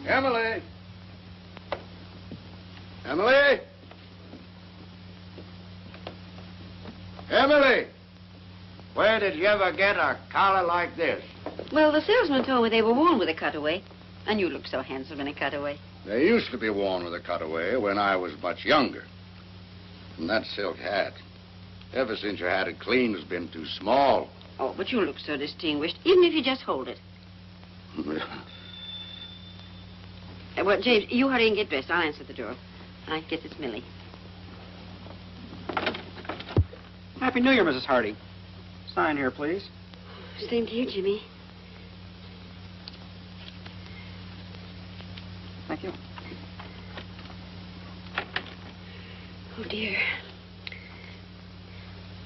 Emily! Emily! Emily! Where did you ever get a collar like this? Well, the salesman told me they were worn with a cutaway. And you look so handsome in a cutaway. They used to be worn with a cutaway when I was much younger. And that silk hat, ever since you had it cleaned, has been too small. Oh, but you look so distinguished, even if you just hold it. Well, James, you hurry and get dressed. I'll answer the door. I guess it's Millie. Happy New Year, Mrs. Hardy. Sign here, please. Same to you, Jimmy. Thank you. Oh, dear.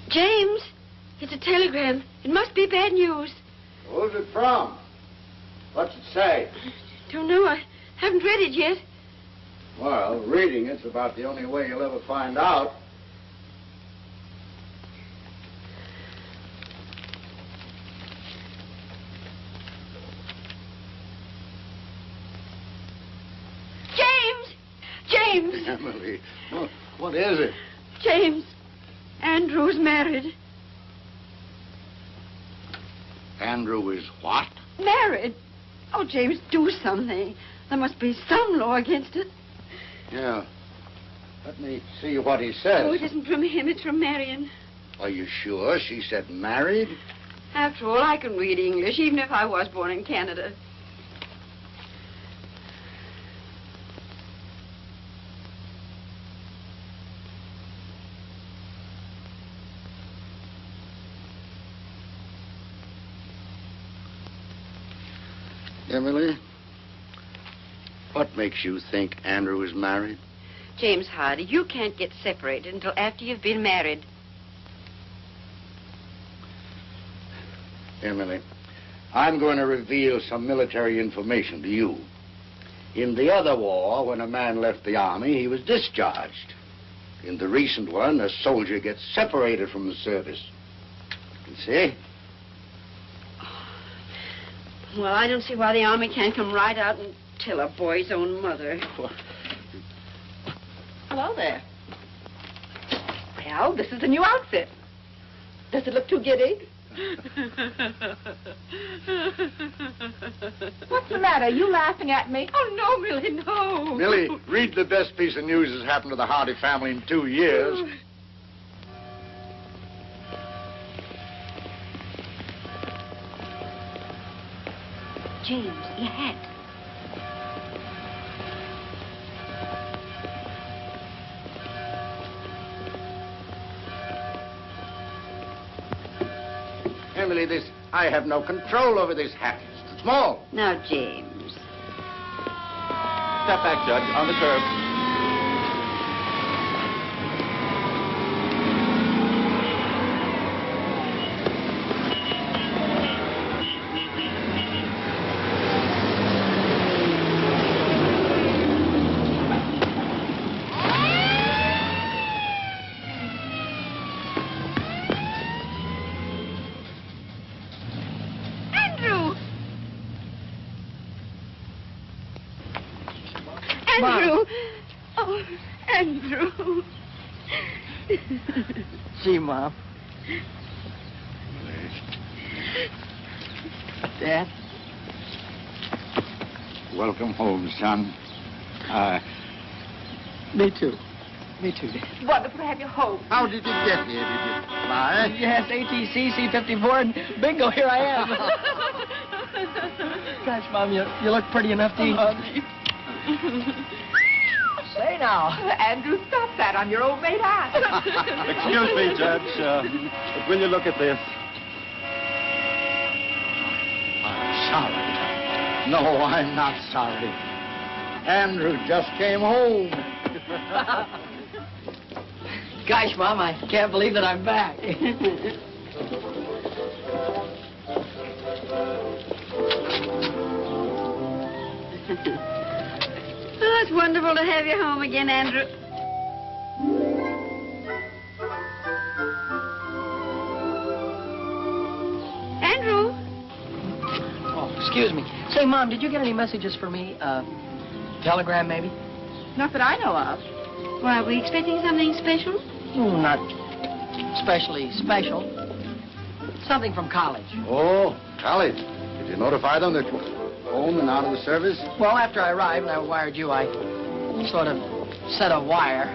James, it's a telegram. It must be bad news. Who's it from? What's it say? Don't know. I haven't read it yet. Well, reading it's about the only way you'll ever find out. James! Emily, what is it? James, Andrew's married. Andrew is what? Married? Oh, James, do something. There must be some law against it. Yeah. Let me see what he says. Oh, it isn't from him, it's from Marion. Are you sure she said married? After all, I can read English, even if I was born in Canada. Emily, what makes you think Andrew is married? James Hardy, you can't get separated until after you've been married. Emily, I'm going to reveal some military information to you. In the other war, when a man left the army, he was discharged. In the recent one, a soldier gets separated from the service. You see? Well, I don't see why the Army can't come right out and tell a boy's own mother. Hello there. Well, this is the new outfit. Does it look too giddy? What's the matter? Are you laughing at me? Oh, no, Millie, no. Millie, read the best piece of news that's happened to the Hardy family in 2 years. James, your hat. Emily, I have no control over this hat. It's too small. Now, James. Step back, Judge, on the curb. Andrew! Oh, Andrew. Gee, Mom. Dad? Welcome home, son. Me too. Me too, Dad. Wonderful to have you home. How did you get here? Did you fly? Yes, ATC, C-54, and bingo, here I am. Gosh, Mom, you look pretty enough to eat. Say now. Andrew, stop that on your old mate hat. Excuse me, Judge, but will you look at this? I'm sorry. No, I'm not sorry. Andrew just came home. Gosh, Mom, I can't believe that I'm back. Oh, it's wonderful to have you home again, Andrew. Andrew? Oh, excuse me. Say, Mom, did you get any messages for me? Telegram, maybe? Not that I know of. Why, are we expecting something special? Not especially special. Something from college. Oh, college. Did you notify them that you were home and out of the service? Well, after I arrived and I wired you, I sort of set a wire.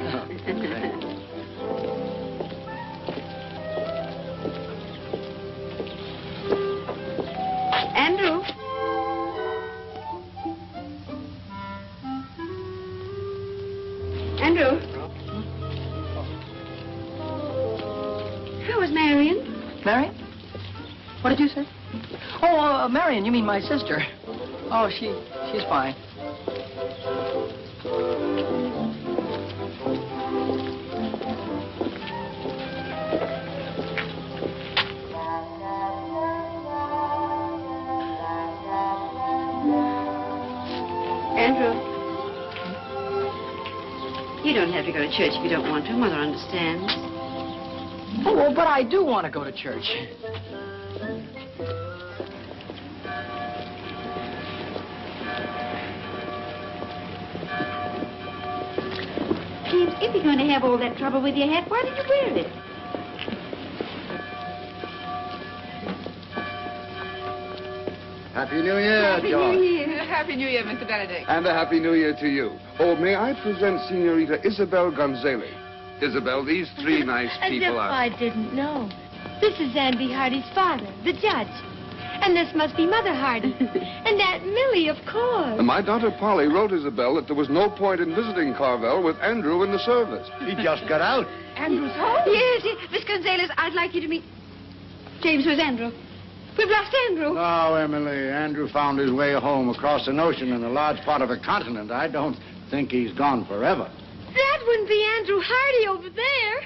Andrew? Andrew? How was Marion? Marion? What did you say? Oh, Marion, you mean my sister. Oh, she's fine. Andrew? You don't have to go to church if you don't want to. Mother understands. Oh, well, but I do want to go to church. James, if you're going to have all that trouble with your hat, why did you wear it? Happy New Year, George. Happy New Year, Mr. Benedict. And a Happy New Year to you. Oh, may I present Senorita Isabel Gonzalez? Isabel, these three nice people are... I didn't know. This is Andy Hardy's father, the judge. And this must be Mother Hardy. And Aunt Millie, of course. And my daughter Polly wrote Isabel that there was no point in visiting Carvel with Andrew in the service. He just got out. Andrew's home? Yes, Miss Gonzalez, I'd like you to meet... James, where's Andrew? We've lost Andrew. No, Emily. Andrew found his way home across an ocean in a large part of the continent. I don't think he's gone forever. That wouldn't be Andrew Hardy over there.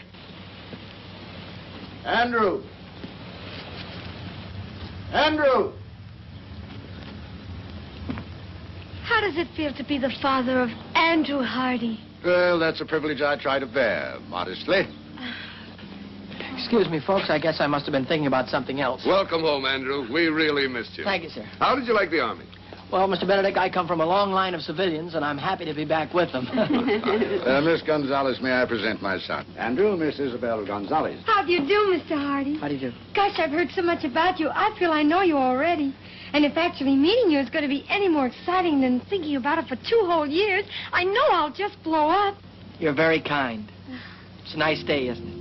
Andrew! Andrew! How does it feel to be the father of Andrew Hardy? Well, that's a privilege I try to bear, modestly. Excuse me, folks. I guess I must have been thinking about something else. Welcome home, Andrew. We really missed you. Thank you, sir. How did you like the Army? Well, Mr. Benedict, I come from a long line of civilians, and I'm happy to be back with them. Miss Gonzalez, may I present my son? Andrew, Miss Isabel Gonzalez. How do you do, Mr. Hardy? How do you do? Gosh, I've heard so much about you. I feel I know you already. And if actually meeting you is going to be any more exciting than thinking about it for 2 whole years, I know I'll just blow up. You're very kind. It's a nice day, isn't it?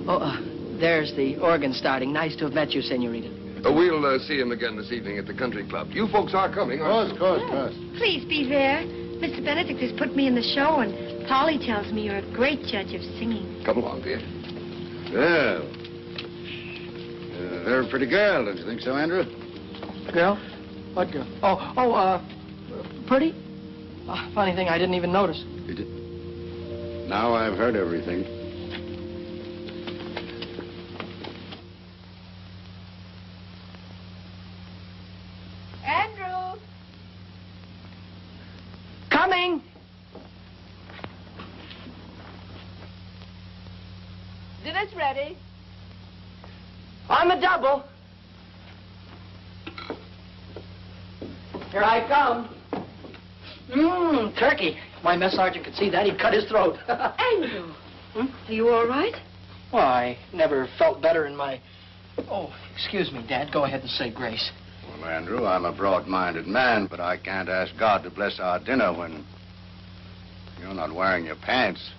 Oh, there's the organ starting. Nice to have met you, Senorita. We'll see him again this evening at the country club. You folks are coming, aren't you? Of course. Please be there. Mr. Benedict has put me in the show, and Polly tells me you're a great judge of singing. Come along, dear. Well, very pretty girl, don't you think so, Andrew? Girl? What girl? Pretty? Funny thing, I didn't even notice. Now I've heard everything. Andrew! Coming! Dinner's ready. On the double. Here I come. Turkey. My mess sergeant could see that. He'd cut his throat. Andrew! Are you all right? Well, I never felt better in my... Oh, excuse me, Dad. Go ahead and say grace. Well, Andrew, I'm a broad-minded man, but I can't ask God to bless our dinner when you're not wearing your pants.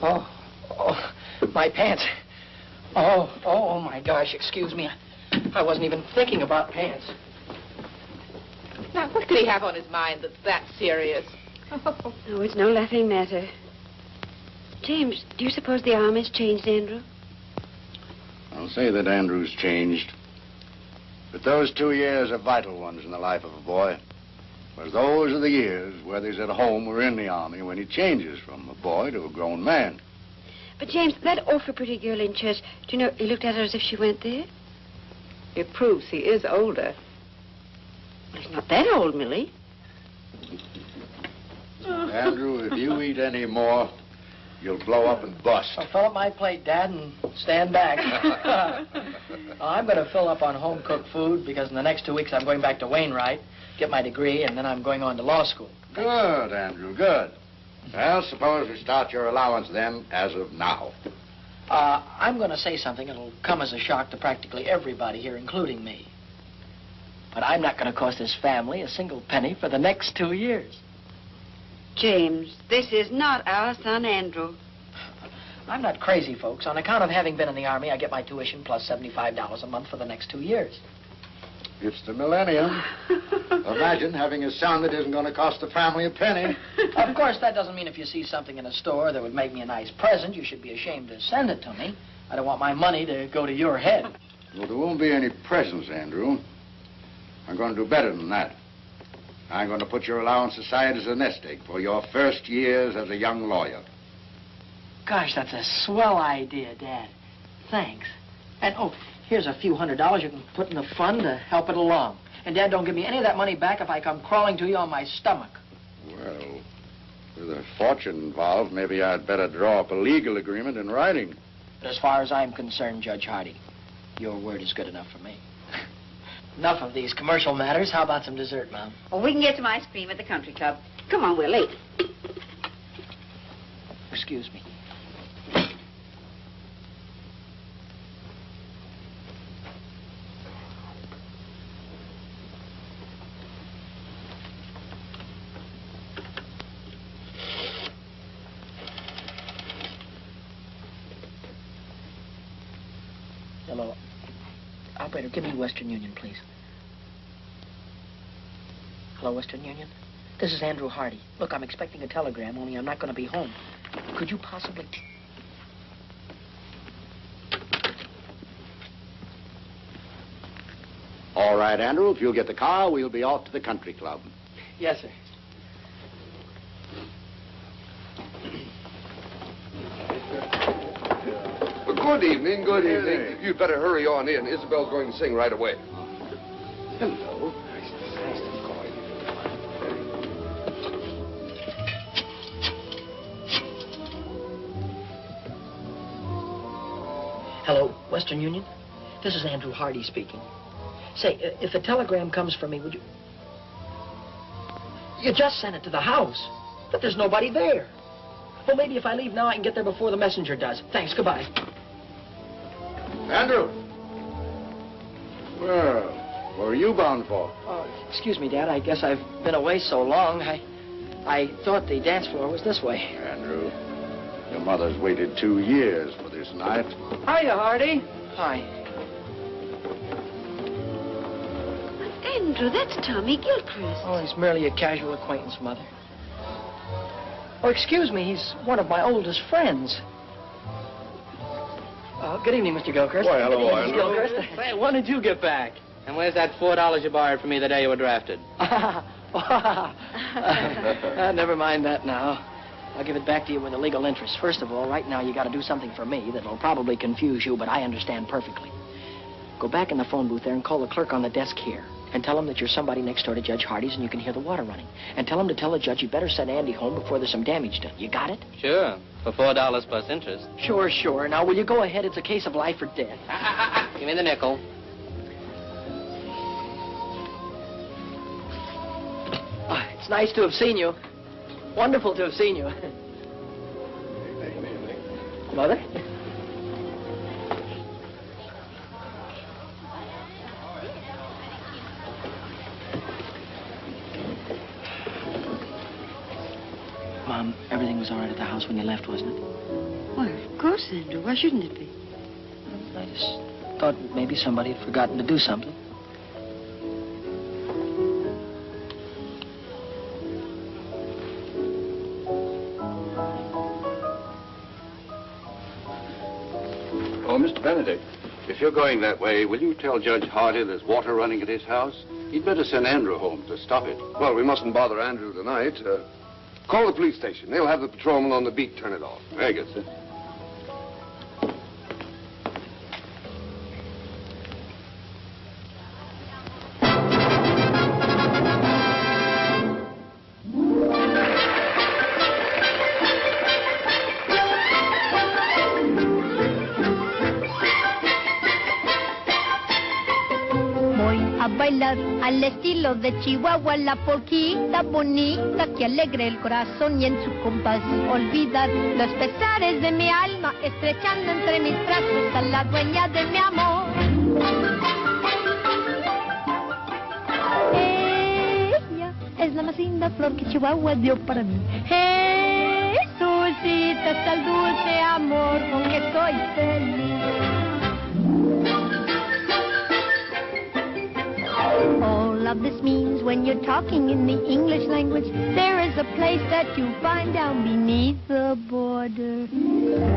Oh, my pants. Oh, my gosh, excuse me. I wasn't even thinking about pants. Now, what could he have on his mind that's that serious? Oh, it's no laughing matter. James, do you suppose the Army's changed Andrew? I'll say that Andrew's changed. But those 2 years are vital ones in the life of a boy. Whereas those are the years, whether he's at home or in the Army, when he changes from a boy to a grown man. But, James, that awful pretty girl in church, do you know, he looked at her as if she went there? It proves he is older. Well, he's not that old, Millie. Andrew, if you eat any more, you'll blow up and bust. I'll fill up my plate, Dad, and stand back. I'm going to fill up on home-cooked food because in the next 2 weeks I'm going back to Wainwright, get my degree, and then I'm going on to law school. Good, Andrew, good. Well, suppose we start your allowance then as of now. I'm going to say something that'll come as a shock to practically everybody here, including me. But I'm not going to cost this family a single penny for the next 2 years. James, this is not our son, Andrew. I'm not crazy, folks. On account of having been in the Army, I get my tuition plus $75 a month for the next 2 years. It's the millennium. Imagine having a son that isn't going to cost the family a penny. Of course, that doesn't mean if you see something in a store that would make me a nice present, you should be ashamed to send it to me. I don't want my money to go to your head. Well, there won't be any presents, Andrew. I'm going to do better than that. I'm going to put your allowance aside as a nest egg for your first years as a young lawyer. Gosh, that's a swell idea, Dad. Thanks. And, oh, here's a few $100s you can put in the fund to help it along. And, Dad, don't give me any of that money back if I come crawling to you on my stomach. Well, with a fortune involved, maybe I'd better draw up a legal agreement in writing. But as far as I'm concerned, Judge Hardy, your word is good enough for me. Enough of these commercial matters. How about some dessert, Mom? Oh, we can get some ice cream at the country club. Come on, we're late. Excuse me. Hello. Operator, give me Western Union, please. Hello, Western Union? This is Andrew Hardy. Look, I'm expecting a telegram, only I'm not going to be home. Could you possibly... All right, Andrew, if you'll get the car, we'll be off to the country club. Yes, sir. Well, good evening, good evening. You'd better hurry on in. Isabel's going to sing right away. Hello. Nice to call you. Hello, Western Union? This is Andrew Hardy speaking. Say, if a telegram comes for me, would you... You just sent it to the house, but there's nobody there. Well, maybe if I leave now, I can get there before the messenger does. Thanks, goodbye. Andrew! Well, where are you bound for? Excuse me, Dad. I guess I've been away so long. I thought the dance floor was this way. Andrew, your mother's waited 2 years for this night. Hiya, Hardy. Hi. Andrew, that's Tommy Gilchrist. Oh, he's merely a casual acquaintance, Mother. Oh, excuse me. He's one of my oldest friends. Good evening, Mr. Gilchrist. Why, hello, Good evening, Mr. Andrew. Gilchrist. Say, when did you get back? And where's that $4 you borrowed from me the day you were drafted? Never mind that now. I'll give it back to you with a legal interest. First of all, right now you got to do something for me that'll probably confuse you, but I understand perfectly. Go back in the phone booth there and call the clerk on the desk here. And tell him that you're somebody next door to Judge Hardy's and you can hear the water running. And tell him to tell the judge he'd better send Andy home before there's some damage done. You got it? Sure, for $4 plus interest. Sure, sure. Now, will you go ahead? It's a case of life or death. Give me the nickel. It's nice to have seen you. Wonderful to have seen you. Mother? Mom, everything was all right at the house when you left, wasn't it? Well, of course, Andrew. Why shouldn't it be? I just thought maybe somebody had forgotten to do something. Oh, Mr. Benedict, if you're going that way, will you tell Judge Hardy there's water running at his house? He'd better send Andrew home to stop it. Well, we mustn't bother Andrew tonight. Call the police station. They'll have the patrolman on the beat turn it off. Very good, sir. a bailar al estilo de Chihuahua, la polquita bonita que alegre el corazón y en su compás olvidar los pesares de mi alma, estrechando entre mis brazos a la dueña de mi amor. Ella es la más linda flor que Chihuahua dio para mí. Jesucita, hasta el dulce amor con que soy feliz. All of this means when you're talking in the English language, there is a place that you find down beneath the border,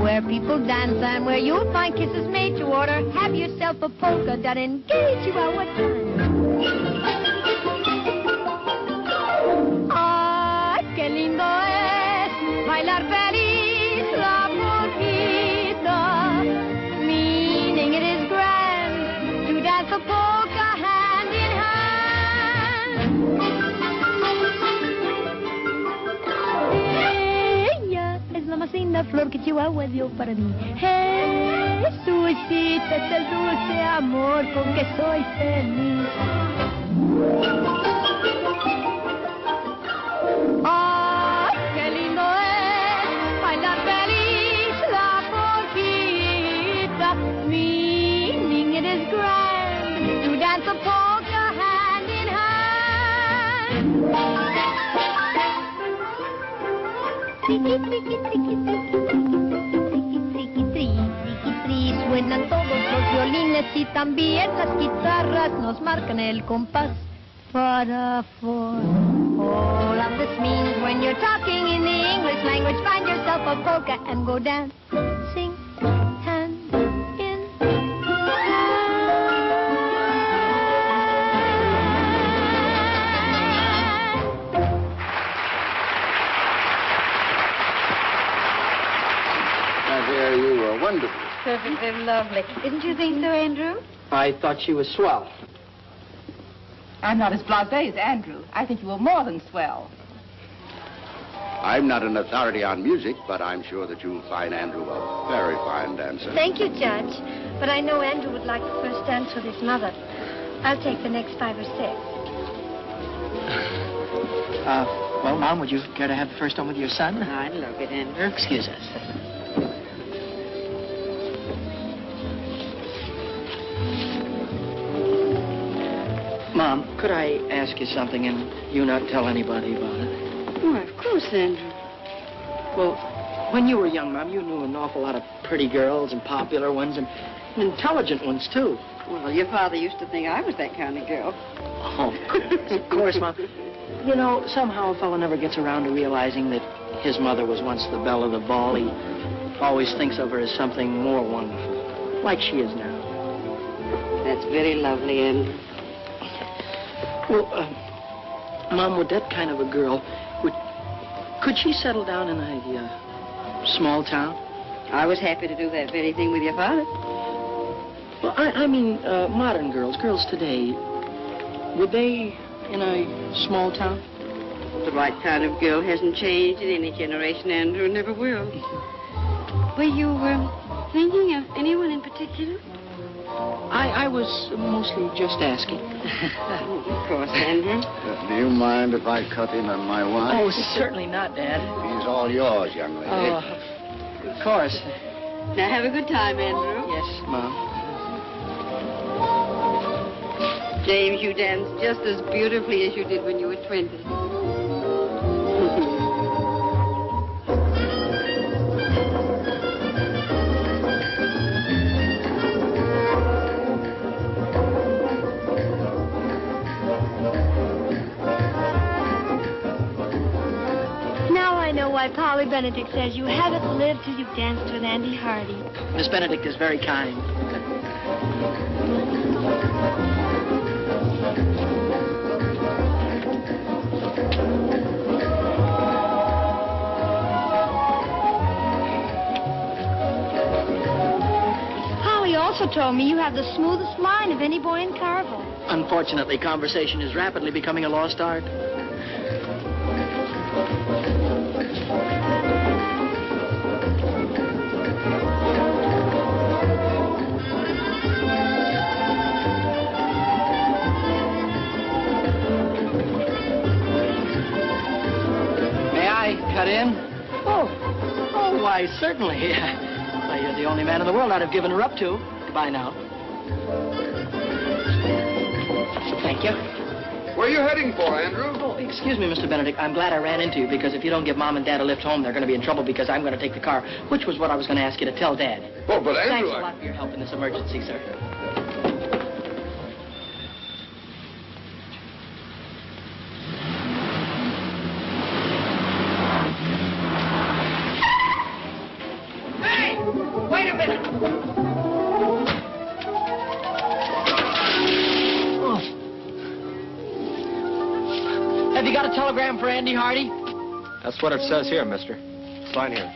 where people dance and where you'll find kisses made to order. Have yourself a polka dot and engage you at what time. Ay, qué lindo es bailar feliz la polquita, meaning it is grand to dance a polka hand in hand. Ella es la más linda flor que Chihuahua dio para mí. Jesucita, es el dulce amor con que soy feliz. ¡Ay, qué lindo es bailar feliz la polquita! Meaning it is grand to dance a polka hand in hand. Suenan todos los violines y también las guitarras nos marcan el compás para four. All of this means when you're talking in the English language, find yourself a polka and go dancing hand in Now, dear, you were wonderful. Perfectly lovely. Didn't you think so, Andrew? I thought she was swell. I'm not as blasé as Andrew. I think you were more than swell. I'm not an authority on music, but I'm sure that you'll find Andrew a very fine dancer. Thank you, Judge. But I know Andrew would like the first dance with his mother. I'll take the next 5 or 6. Well, Mom, would you care to have the first one with your son? I'd love it, Andrew. Excuse us. Mom, could I ask you something and you not tell anybody about it? Why, of course, Andrew. Well, when you were young, Mom, you knew an awful lot of pretty girls and popular ones and intelligent ones, too. Well, your father used to think I was that kind of girl. Oh, of course, Mom. You know, somehow a fellow never gets around to realizing that his mother was once the belle of the ball. He always thinks of her as something more wonderful, like she is now. That's very lovely, Andrew. Well, Mom, would that kind of a girl, could she settle down in a small town? I was happy to do that very thing with your father. Well, I mean, modern girls today, would they in a small town? The right kind of girl hasn't changed in any generation, Andrew, never will. Were you thinking of anyone in particular? I was mostly just asking. Of course, Andrew. Do you mind if I cut in on my wine? Oh, certainly not, Dad. He's all yours, young lady. Oh, of course. Now, have a good time, Andrew. Yes, Mom. James, you danced just as beautifully as you did when you were 20. Why Polly Benedict says you haven't lived till you've danced with Andy Hardy. Miss Benedict is very kind. Polly also told me you have the smoothest mind of any boy in Carville. Unfortunately, conversation is rapidly becoming a lost art. Why, certainly. Why, you're the only man in the world I'd have given her up to. Goodbye now. Thank you. Where are you heading for, Andrew? Oh, excuse me, Mr. Benedict. I'm glad I ran into you, because if you don't give Mom and Dad a lift home, they're going to be in trouble because I'm going to take the car, which was what I was going to ask you to tell Dad. Oh, but Andrew... Thanks a lot for your help in this emergency, sir. Hey! Wait a minute! Have you got a telegram for Andy Hardy? That's what it says here, mister. Sign here.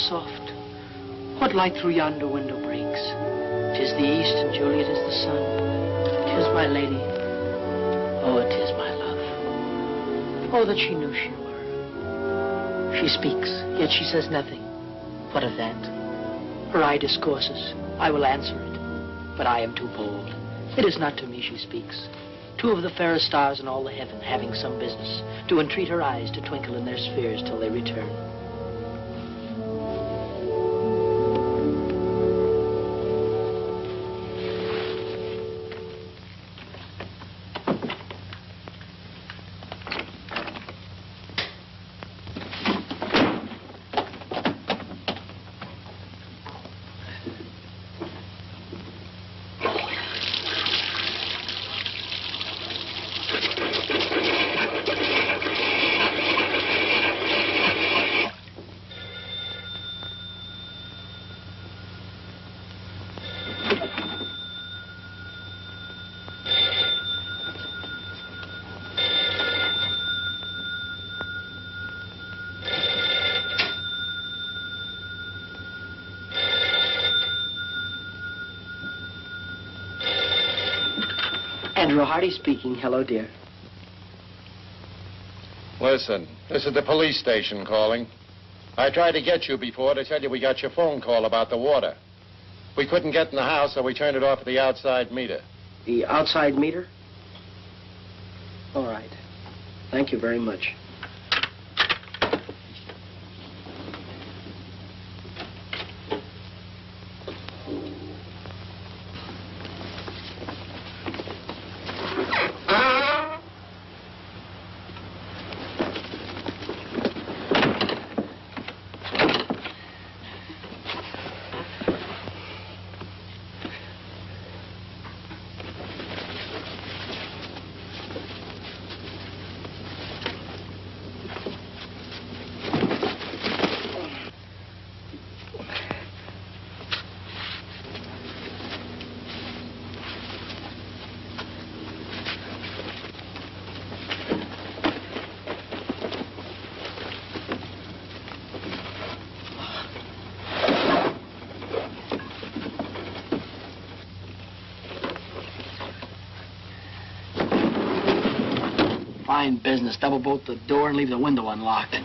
Soft. What light through yonder window breaks? 'Tis the east, and Juliet is the sun. 'Tis my lady. Oh, it is my love. Oh, that she knew she were. She speaks, yet she says nothing. What of that? Her eye discourses. I will answer it. But I am too bold. It is not to me she speaks. Two of the fairest stars in all the heaven, having some business, do entreat her eyes to twinkle in their spheres till they return. Andrew Hardy speaking. Hello, dear. Listen, this is the police station calling. I tried to get you before to tell you we got your phone call about the water. We couldn't get in the house, so we turned it off at the outside meter. The outside meter? All right. Thank you very much. Fine business. Double bolt the door and leave the window unlocked.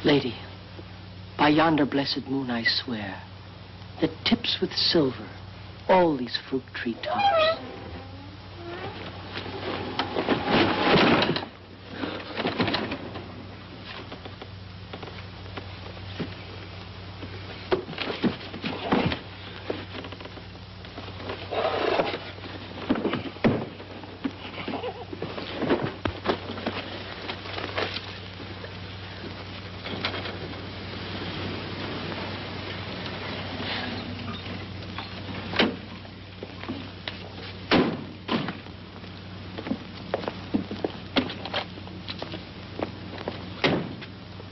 Lady, by yonder blessed moon I swear, that tips with silver all these fruit tree tops.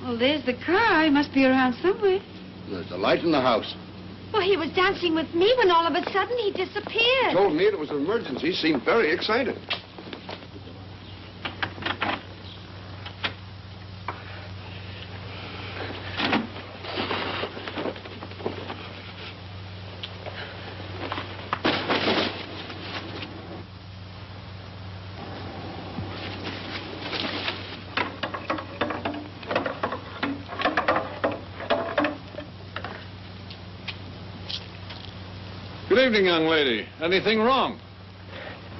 Well, there's the car. He must be around somewhere. There's a light in the house. Well, he was dancing with me when all of a sudden he disappeared. Told me it was an emergency. He seemed very excited. Good evening, young lady. Anything wrong?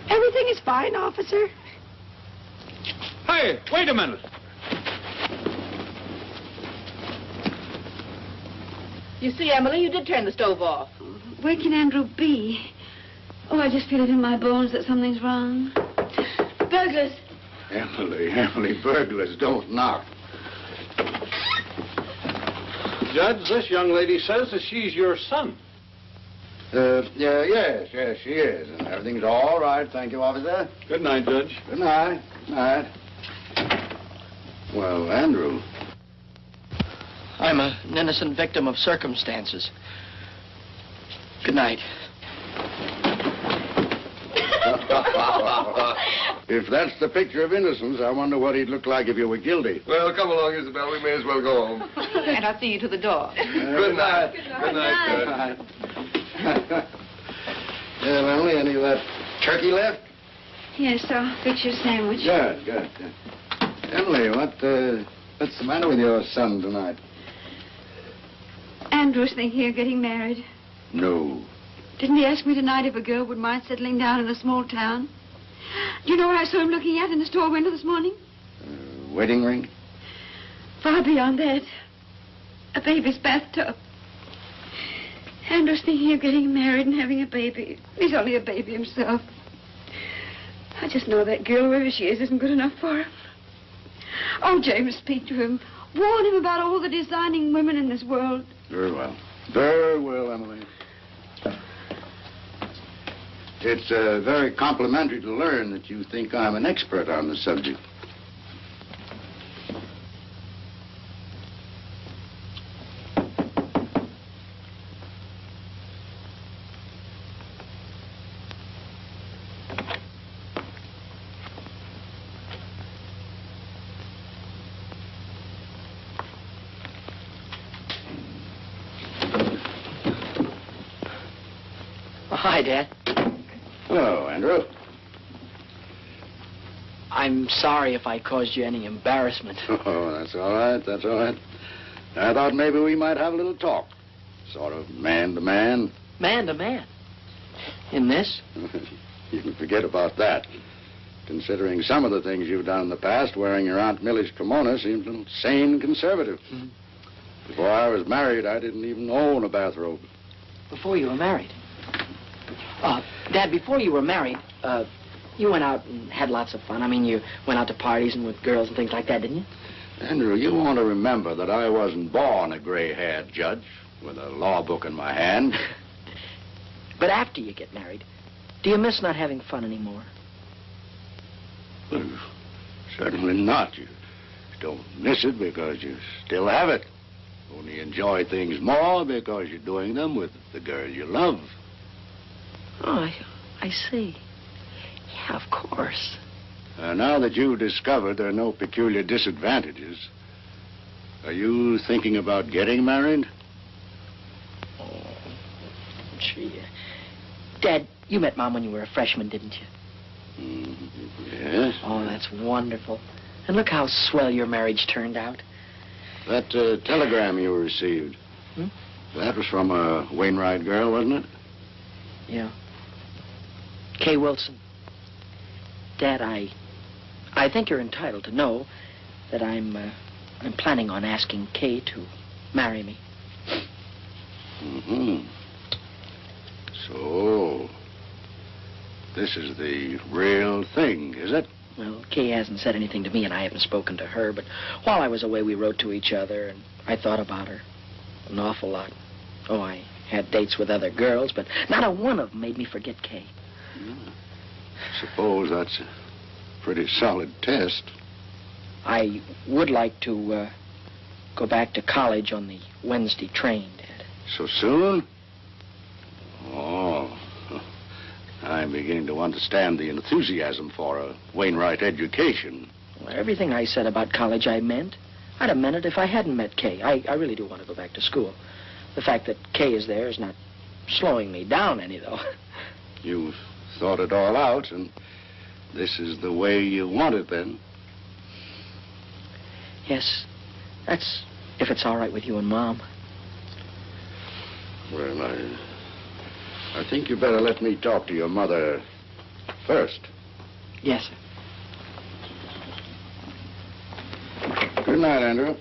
Everything is fine, officer. Hey, wait a minute. You see, Emily, you did turn the stove off. Where can Andrew be? Oh, I just feel it in my bones that something's wrong. Burglars. Emily, burglars don't knock. Judge, this young lady says that she's your son. Yes, she is. And everything's all right. Thank you, officer. Good night, Judge. Good night. Good night. Well, Andrew. I'm an innocent victim of circumstances. Good night. If that's the picture of innocence, I wonder what he'd look like if you were guilty. Well, come along, Isabel. We may as well go home. And I'll see you to the door. Good night. Good night, Good night. Well, Emily, any of that turkey left? Yes, I'll fix your sandwich. Good. Emily, what's the matter with your son tonight? Andrew's thinking of getting married. No. Didn't he ask me tonight if a girl would mind settling down in a small town? Do you know what I saw him looking at in the store window this morning? Wedding ring? Far beyond that. A baby's bathtub. Andrew's thinking of getting married and having a baby. He's only a baby himself. I just know that girl, wherever she is, isn't good enough for him. Oh, James, speak to him. Warn him about all the designing women in this world. Very well. Very well, Emily. It's very complimentary to learn that you think I'm an expert on the subject. Hi, Dad. Hello, Andrew. I'm sorry if I caused you any embarrassment. Oh, that's all right. That's all right. I thought maybe we might have a little talk. Sort of man to man. Man to man? In this? You can forget about that. Considering some of the things you've done in the past, wearing your Aunt Millie's kimono seems a little sane and conservative. Mm-hmm. Before I was married, I didn't even own a bathrobe. Before you were married? Dad, before you were married, you went out and had lots of fun. I mean, you went out to parties and with girls and things like that, didn't you? Andrew, you want to remember that I wasn't born a gray-haired judge with a law book in my hand. But after you get married, do you miss not having fun anymore? Well, certainly not. You don't miss it because you still have it. Only enjoy things more because you're doing them with the girl you love. Oh, I see. Yeah, of course. Now that you've discovered there are no peculiar disadvantages, are you thinking about getting married? Oh, gee. Dad, you met Mom when you were a freshman, didn't you? Yes. Oh, that's wonderful. And look how swell your marriage turned out. That telegram you received, that was from a Wainwright girl, wasn't it? Yeah. Kay Wilson. Dad, I think you're entitled to know that I'm planning on asking Kay to marry me. Mm-hmm. So, this is the real thing, is it? Well, Kay hasn't said anything to me, and I haven't spoken to her, but while I was away, we wrote to each other, and I thought about her an awful lot. Oh, I had dates with other girls, but not a one of them made me forget Kay. Suppose that's a pretty solid test. I would like to go back to college on the Wednesday train, Dad. So soon? Oh, I'm beginning to understand the enthusiasm for a Wainwright education. Well, everything I said about college I meant. I'd have meant it if I hadn't met Kay. I really do want to go back to school. The fact that Kay is there is not slowing me down any, though. You've thought it all out, and this is the way you want it, then? Yes, that's if it's all right with you and Mom. Well, I think you better let me talk to your mother first. Yes, sir. Good night, Andrew.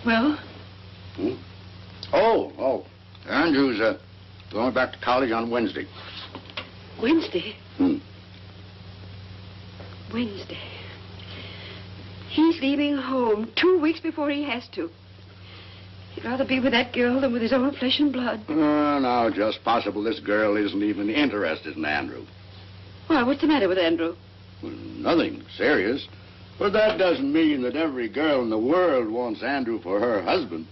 Well? Oh. Andrew's going back to college on Wednesday. Wednesday? Wednesday. He's leaving home 2 weeks before he has to. He'd rather be with that girl than with his own flesh and blood. No, just possible this girl isn't even interested in Andrew. Why, what's the matter with Andrew? Well, nothing serious. But that doesn't mean that every girl in the world wants Andrew for her husband.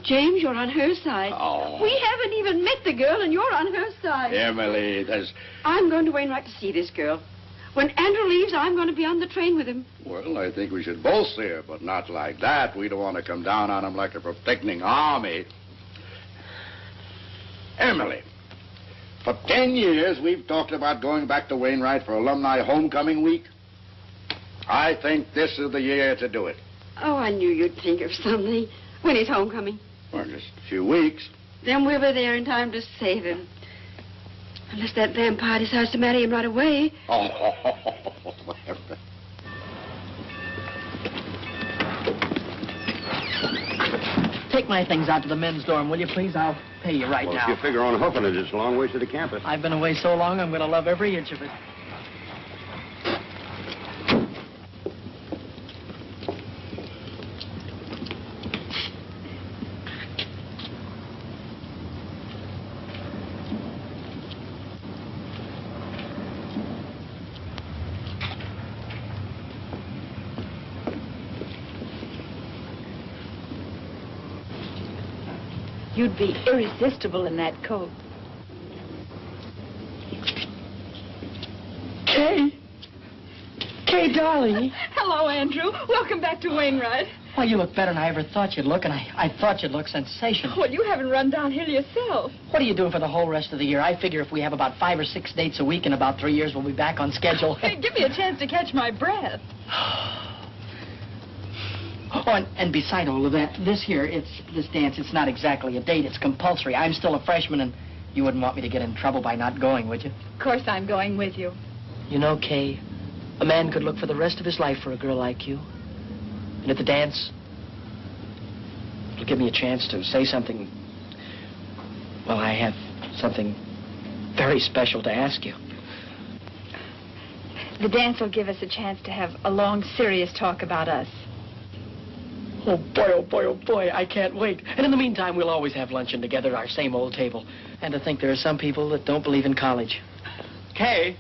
James, you're on her side. Oh. We haven't even met the girl, and you're on her side. Emily, there's... I'm going to Wainwright to see this girl. When Andrew leaves, I'm going to be on the train with him. Well, I think we should both see her, but not like that. We don't want to come down on him like a protecting army. Emily, for 10 years, we've talked about going back to Wainwright for alumni homecoming week. I think this is the year to do it. Oh, I knew you'd think of something. When is homecoming? Well, just a few weeks. Then we'll be there in time to save him. Unless that vampire decides to marry him right away. Oh, Take my things out to the men's dorm, will you, please? I'll pay you right now. If you figure on hoofing it, it's a long ways to the campus. I've been away so long, I'm going to love every inch of it. You'd be irresistible in that coat. Kay! Kay, darling. Hello, Andrew. Welcome back to Wainwright. Why, you look better than I ever thought you'd look, and I thought you'd look sensational. Well, you haven't run downhill yourself. What are you doing for the whole rest of the year? I figure if we have about 5 or 6 dates a week in about 3 years, we'll be back on schedule. Hey, give me a chance to catch my breath. Oh, and beside all of that, this dance, it's not exactly a date. It's compulsory. I'm still a freshman, and you wouldn't want me to get in trouble by not going, would you? Of course I'm going with you. You know, Kay, a man could look for the rest of his life for a girl like you. And at the dance, it'll give me a chance to say something. Well, I have something very special to ask you. The dance will give us a chance to have a long, serious talk about us. Oh, boy, oh, boy, oh, boy, I can't wait. And in the meantime, we'll always have luncheon together at our same old table. And to think there are some people that don't believe in college. Kay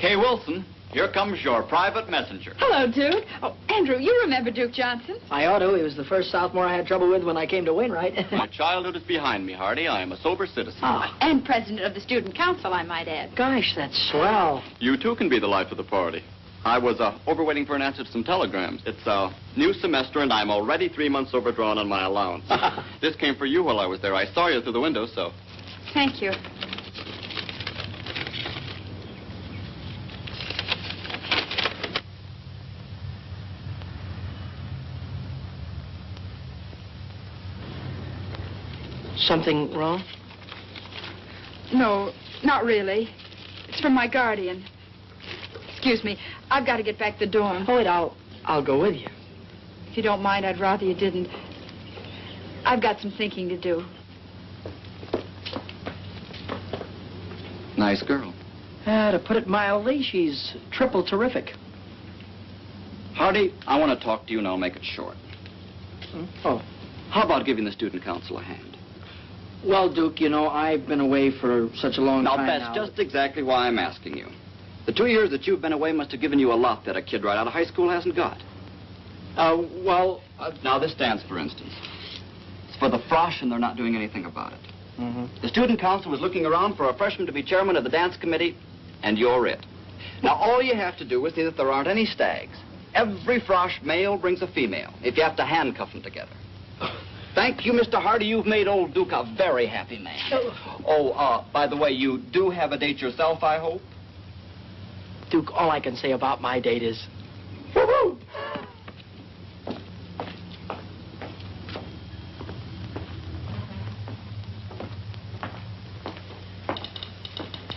Wilson. Here comes your private messenger. Hello, Duke. Oh, Andrew, you remember Duke Johnson? I ought to. He was the first sophomore I had trouble with when I came to Wainwright. My childhood is behind me, Hardy. I am a sober citizen. Ah. And president of the student council, I might add. Gosh, that's swell. You, too, can be the life of the party. I was over waiting for an answer to some telegrams. It's a new semester, and I'm already 3 months overdrawn on my allowance. This came for you while I was there. I saw you through the window, so... Thank you. Something wrong? No, not really. It's from my guardian. Excuse me, I've got to get back to the dorm. Oh, wait, I'll go with you. If you don't mind, I'd rather you didn't. I've got some thinking to do. Nice girl. To put it mildly, she's triple terrific. Hardy, I want to talk to you, and I'll make it short. Oh. How about giving the student council a hand? Well, Duke, you know, I've been away for such a long time That's just exactly why I'm asking you. The 2 years that you've been away must have given you a lot that a kid right out of high school hasn't got. Now, this dance, for instance. It's for the frosh, and they're not doing anything about it. Mm-hmm. The student council is looking around for a freshman to be chairman of the dance committee, and you're it. Now, all you have to do is see that there aren't any stags. Every frosh male brings a female, if you have to handcuff them together. Thank you, Mr. Hardy. You've made old Duke a very happy man. Oh, by the way, you do have a date yourself, I hope? Duke, all I can say about my date is... Woo-hoo!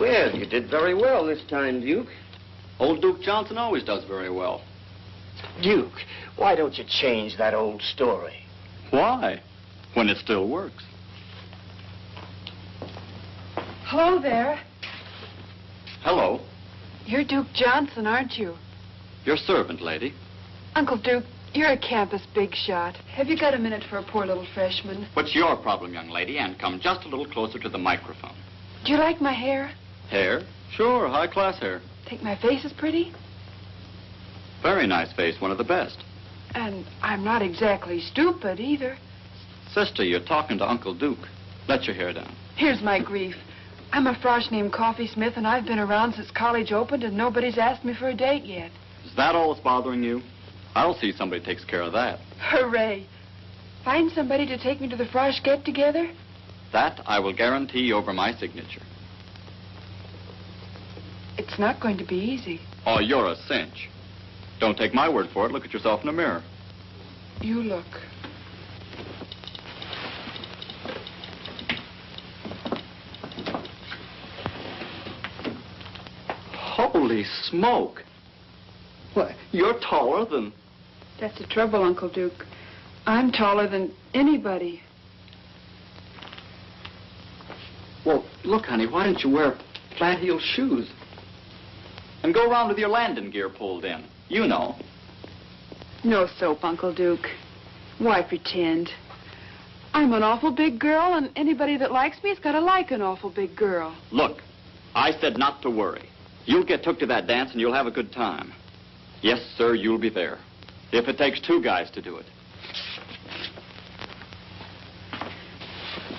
Well, you did very well this time, Duke. Old Duke Johnson always does very well. Duke, why don't you change that old story? Why? When it still works. Hello there. Hello. You're Duke Johnson, aren't you? Your servant, lady. Uncle Duke, you're a campus big shot. Have you got a minute for a poor little freshman? What's your problem, young lady? And come just a little closer to the microphone. Do you like my hair? Hair? Sure, high-class hair. Think my face is pretty? Very nice face, one of the best. And I'm not exactly stupid either. Sister, you're talking to Uncle Duke. Let your hair down. Here's my grief. I'm a frosh named Coffee Smith, and I've been around since college opened, and nobody's asked me for a date yet. Is that all that's bothering you? I'll see somebody takes care of that. Hooray. Find somebody to take me to the frosh get-together? That I will guarantee over my signature. It's not going to be easy. Oh, you're a cinch. Don't take my word for it. Look at yourself in the mirror. You look. Holy smoke. Why, you're taller than... That's the trouble, Uncle Duke. I'm taller than anybody. Well, look, honey, why don't you wear flat-heeled shoes? And go around with your landing gear pulled in. You know. No soap, Uncle Duke. Why pretend? I'm an awful big girl, and anybody that likes me has got to like an awful big girl. Look, I said not to worry. You'll get took to that dance, and you'll have a good time. Yes, sir, you'll be there. If it takes 2 guys to do it.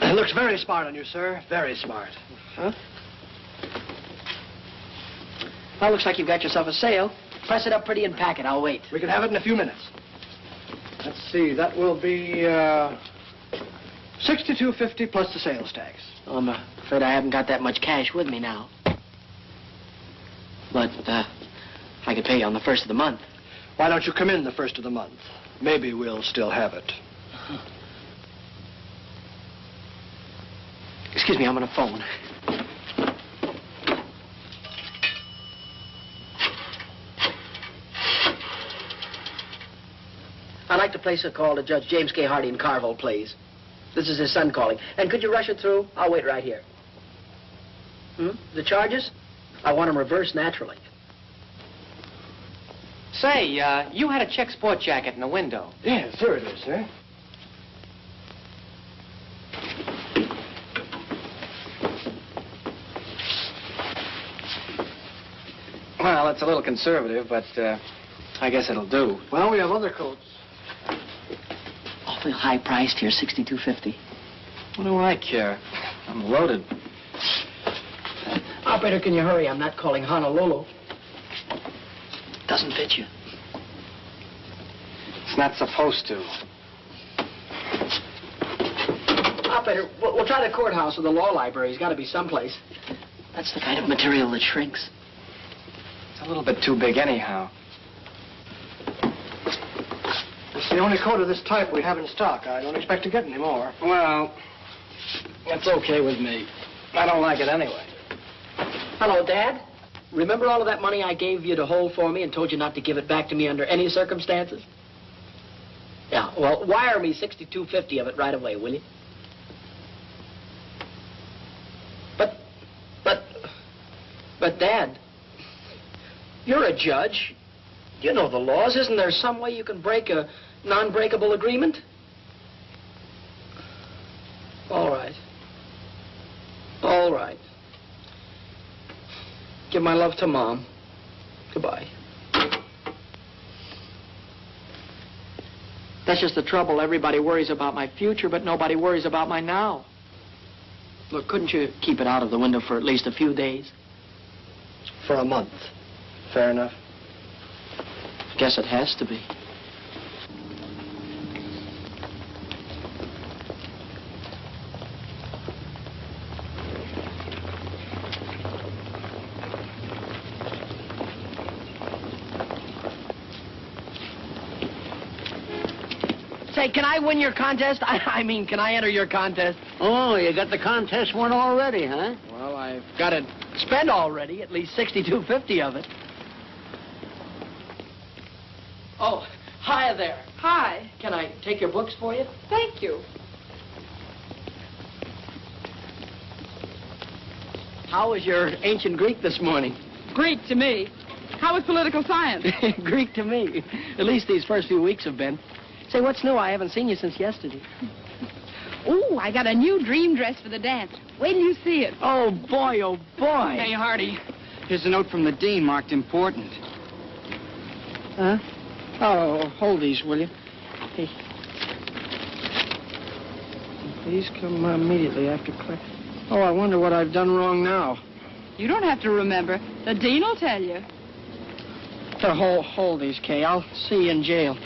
It looks very smart on you, sir. Very smart. Huh? Well, looks like you've got yourself a sale. Press it up pretty and pack it. I'll wait. We can have it in a few minutes. Let's see. That will be $62.50 plus the sales tax. Oh, I'm afraid I haven't got that much cash with me now. But I could pay you on the 1st of the month. Why don't you come in the 1st of the month? Maybe we'll still have it. Excuse me, I'm on a phone. I'd like to place a call to Judge James K. Hardy in Carville, please. This is his son calling. And could you rush it through? I'll wait right here. The charges? I want them reversed naturally. Say, you had a check sport jacket in the window. Yes, here it is, sir. Well, it's a little conservative, but I guess it'll do. Well, we have other coats. Awfully high priced here, $62.50. What do I care? I'm loaded. Operator, can you hurry? I'm not calling Honolulu. Doesn't fit you. It's not supposed to. Operator, we'll try the courthouse or the law library. He's got to be someplace. That's the kind of material that shrinks. It's a little bit too big anyhow. It's the only coat of this type we have in stock. I don't expect to get any more. Well, that's okay with me. I don't like it anyway. Hello, Dad. Remember all of that money I gave you to hold for me and told you not to give it back to me under any circumstances? Yeah, well, wire me $62.50 of it right away, will you? But, Dad, you're a judge. You know the laws. Isn't there some way you can break a non-breakable agreement? All right. All right. Give my love to Mom. Goodbye. That's just the trouble. Everybody worries about my future, but nobody worries about my now. Look, couldn't you keep it out of the window for at least a few days? For a month. Fair enough. Guess it has to be. Say, can I win your contest? I mean, can I enter your contest? Oh, you got the contest won already, huh? Well, I've got it spent already, at least $62.50 of it. Oh, hi there. Hi. Can I take your books for you? Thank you. How was your ancient Greek this morning? Greek to me. How was political science? Greek to me. At least these first few weeks have been. Say, what's new? I haven't seen you since yesterday. Ooh, I got a new dream dress for the dance. Wait till you see it. Oh, boy, oh, boy. Hey, Hardy, here's a note from the dean marked important. Huh? Oh, hold these, will you? Hey. Please come immediately after class. Oh, I wonder what I've done wrong now. You don't have to remember. The dean will tell you. Hold these, Kay. I'll see you in jail.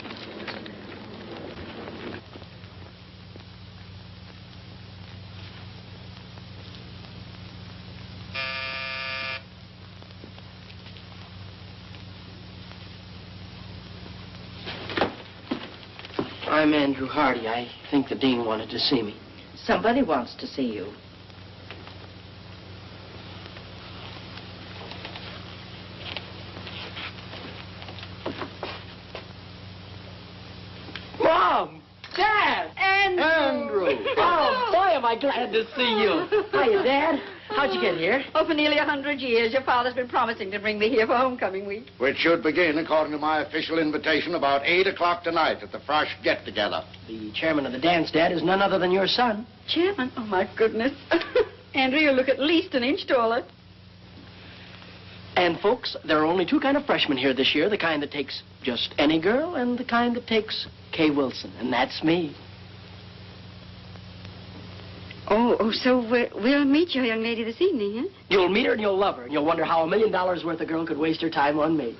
I'm Andrew Hardy. I think the dean wanted to see me. Somebody wants to see you. Mom! Dad! Andrew! Oh, boy, am I glad to see you. Hiya, Dad. How'd you get here? Oh, for nearly 100 years. Your father's been promising to bring me here for homecoming week. Which should begin, according to my official invitation, about 8 o'clock tonight at the Frosh get-together. The chairman of the dance, Dad, is none other than your son. Chairman? Oh, my goodness. Andrew, you look at least an inch taller. And, folks, there are only two kind of freshmen here this year, the kind that takes just any girl and the kind that takes Kay Wilson, and that's me. Oh, so we'll meet your young lady this evening, huh? You'll meet her and you'll love her, and you'll wonder how $1 million worth of girl could waste her time on me.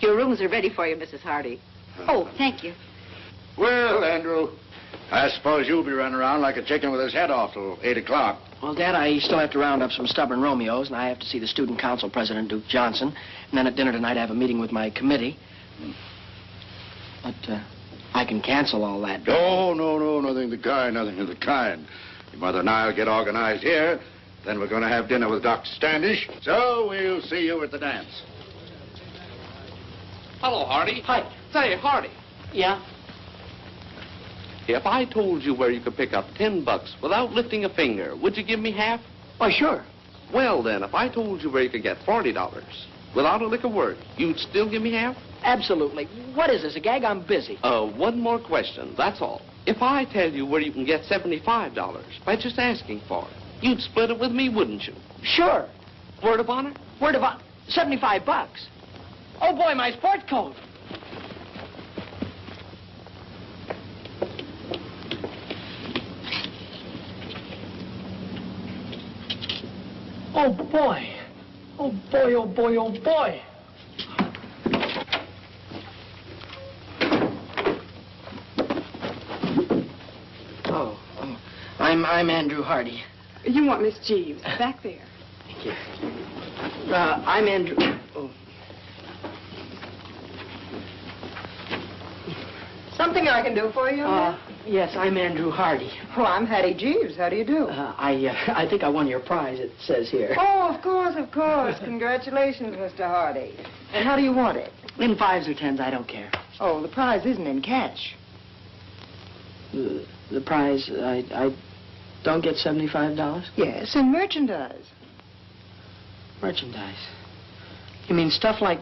Your rooms are ready for you, Mrs. Hardy. Oh, thank you. Well, Andrew, I suppose you'll be running around like a chicken with his head off till 8 o'clock. Well, Dad, I still have to round up some stubborn Romeos, and I have to see the student council president, Duke Johnson. And then at dinner tonight, I have a meeting with my committee. But I can cancel all that. No, nothing of the kind, nothing of the kind. Your mother and I will get organized here. Then we're going to have dinner with Dr. Standish. So we'll see you at the dance. Hello, Hardy. Hi. Say, Hardy. Yeah? If I told you where you could pick up $10 without lifting a finger, would you give me half? Oh, sure. Well, then, if I told you where you could get $40 without a lick of word, you'd still give me half? Absolutely. What is this, a gag? I'm busy. One more question, that's all. If I tell you where you can get $75 by just asking for it, you'd split it with me, wouldn't you? Sure. Word of honor? Word of honor. $75. Oh, boy, my sport coat. Oh, boy. Oh, boy, oh, boy, oh, boy. Oh, I'm Andrew Hardy. You want Miss Jeeves, back there. Thank you. I'm Andrew... Oh. Something I can do for you? Yes, I'm Andrew Hardy. Well, I'm Hattie Jeeves. How do you do? I think I won your prize, it says here. Oh, of course, of course. Congratulations, Mr. Hardy. And how do you want it? In 5s or 10s, I don't care. Oh, the prize isn't in cash. The prize, I don't get $75? Yes, in merchandise. Merchandise? You mean stuff like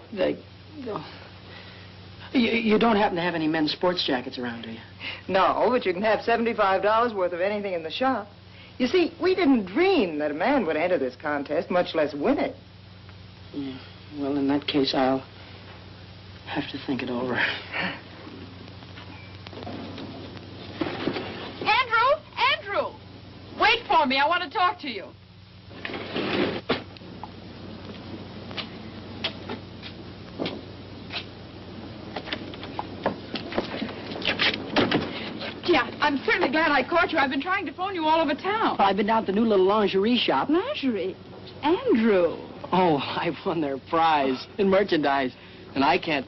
oh. You don't happen to have any men's sports jackets around, do you? No, but you can have $75 worth of anything in the shop. You see, we didn't dream that a man would enter this contest, much less win it. Yeah. Well, in that case, I'll have to think it over. Andrew! Wait for me. I want to talk to you. Yeah, I'm certainly glad I caught you. I've been trying to phone you all over town. Well, I've been down to the new little lingerie shop. Lingerie? Andrew. Oh, I won their prize in merchandise. And I can't...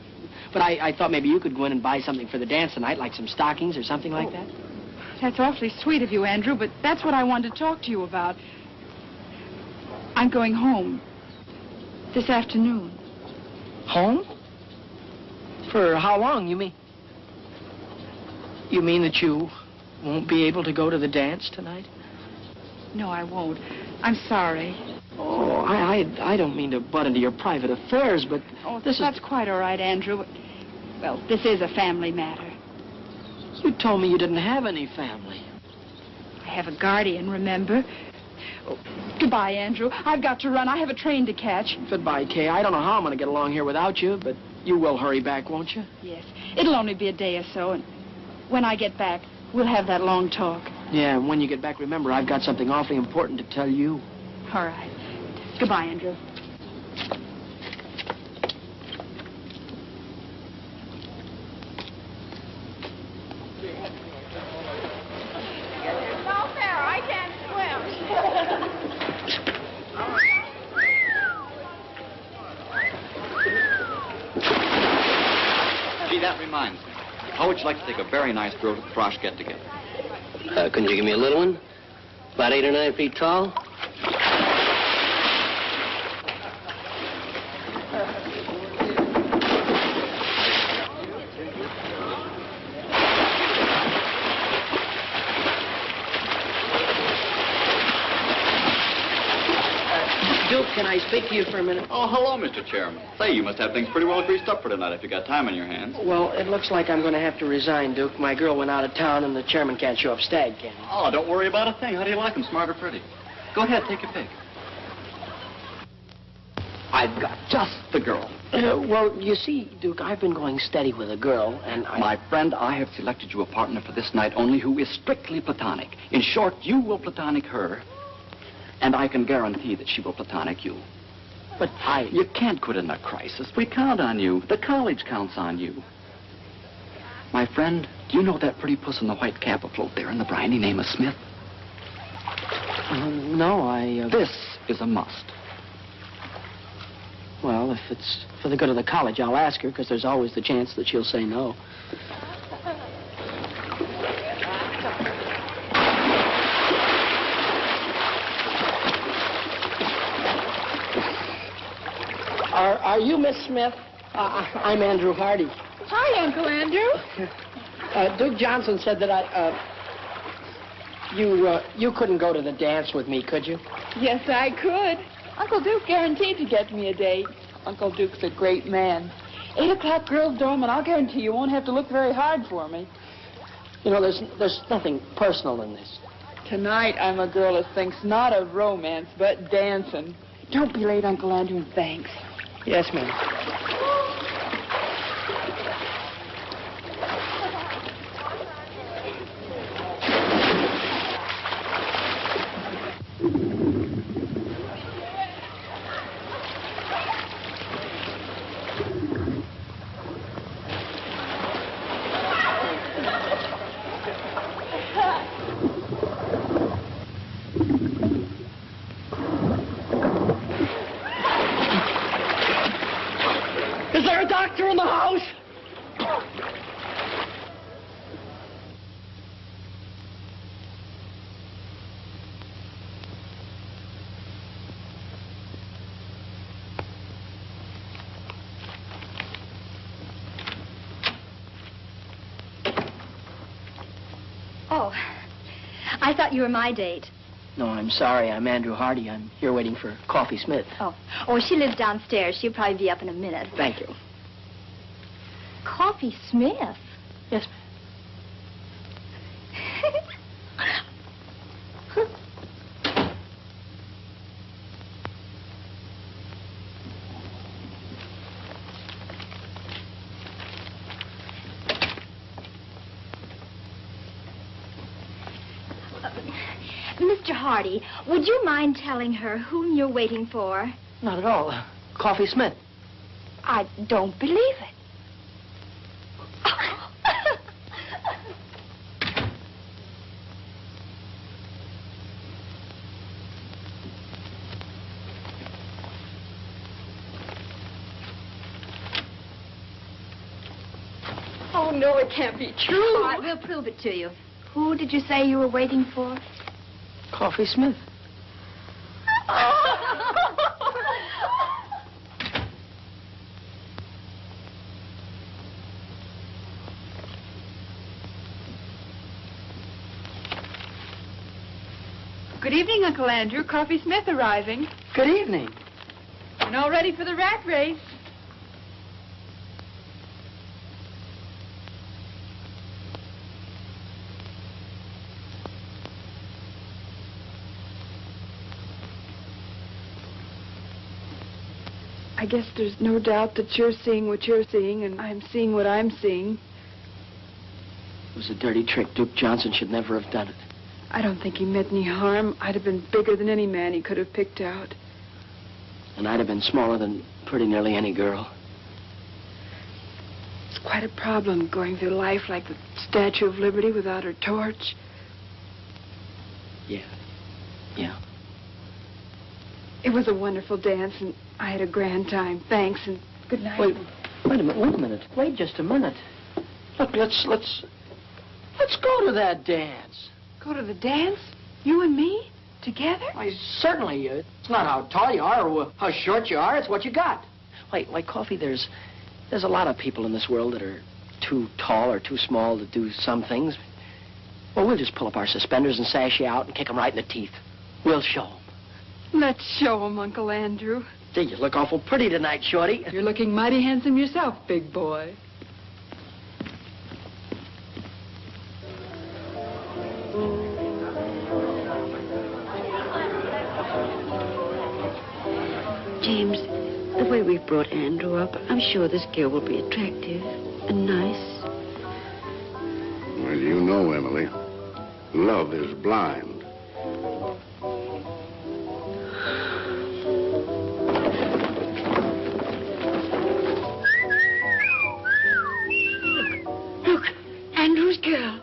But I thought maybe you could go in and buy something for the dance tonight, like some stockings or something like that. That's awfully sweet of you, Andrew, but that's what I wanted to talk to you about. I'm going home this afternoon. Home? For how long, you mean? You mean that you won't be able to go to the dance tonight? No, I won't. I'm sorry. Oh, I don't mean to butt into your private affairs, but that's quite all right, Andrew. Well, this is a family matter. You told me you didn't have any family. I have a guardian, remember? Oh, goodbye, Andrew. I've got to run. I have a train to catch. Goodbye, Kay. I don't know how I'm going to get along here without you, but you will hurry back, won't you? Yes. It'll only be a day or so, and when I get back, we'll have that long talk. Yeah, and when you get back, remember, I've got something awfully important to tell you. All right. Goodbye, Andrew. No fair. I can't swim. Gee, that reminds me. How would you like to take a very nice girl to the Frosh get-together? Couldn't you give me a little one? About 8 or 9 feet tall? Duke, can I speak to you for a minute? Oh, hello, Mr. Chairman. Say, you must have things pretty well greased up for tonight if you got time on your hands. Well, it looks like I'm going to have to resign, Duke. My girl went out of town, and the chairman can't show up stag, can he? Oh, don't worry about a thing. How do you like them, smart or pretty? Go ahead, take your pick. I've got just the girl. Well, you see, Duke, I've been going steady with a girl, and My friend, I have selected you a partner for this night only who is strictly platonic. In short, you will platonic her, and I can guarantee that she will platonic you. But You can't quit in a crisis. We count on you. The college counts on you. My friend, do you know that pretty puss in the white cap afloat there in the briny name of Smith? No, This is a must. Well, if it's for the good of the college, I'll ask her, because there's always the chance that she'll say no. Are you Miss Smith? I'm Andrew Hardy. Hi, Uncle Andrew. Duke Johnson said that you couldn't go to the dance with me, could you? Yes, I could. Uncle Duke guaranteed to get me a date. Uncle Duke's a great man. 8 o'clock girls' dorm, and I'll guarantee you won't have to look very hard for me. You know, there's nothing personal in this. Tonight, I'm a girl that thinks not of romance, but dancing. Don't be late, Uncle Andrew, and thanks. Yes, ma'am. Is there a doctor in the house? Oh, I thought you were my date. No, I'm sorry. I'm Andrew Hardy. I'm here waiting for Coffee Smith. Oh, she lives downstairs. She'll probably be up in a minute. Thank you. Coffee Smith? Yes, Mr. Hardy, would you mind telling her whom you're waiting for? Not at all. Coffee Smith. I don't believe it. Oh, no, it can't be true. All right, we'll prove it to you. Who did you say you were waiting for? Coffee Smith. Good evening, Uncle Andrew. Coffee Smith arriving. Good evening. And all ready for the rat race. I guess there's no doubt that you're seeing what you're seeing, and I'm seeing what I'm seeing. It was a dirty trick. Duke Johnson should never have done it. I don't think he meant any harm. I'd have been bigger than any man he could have picked out. And I'd have been smaller than pretty nearly any girl. It's quite a problem going through life like the Statue of Liberty without her torch. Yeah. Yeah. It was a wonderful dance, and I had a grand time. Thanks, and good night. Wait a minute. Wait just a minute. Look, let's go to that dance. Go to the dance? You and me? Together? Why, certainly. It's not how tall you are or how short you are. It's what you got. Like Coffee, there's a lot of people in this world that are too tall or too small to do some things. Well, we'll just pull up our suspenders and sash you out and kick them right in the teeth. We'll show them. Let's show 'em, Uncle Andrew. Gee, you look awful pretty tonight, Shorty. You're looking mighty handsome yourself, big boy. James, the way we've brought Andrew up, I'm sure this girl will be attractive and nice. Well, you know, Emily, love is blind. Look, Andrew's girl.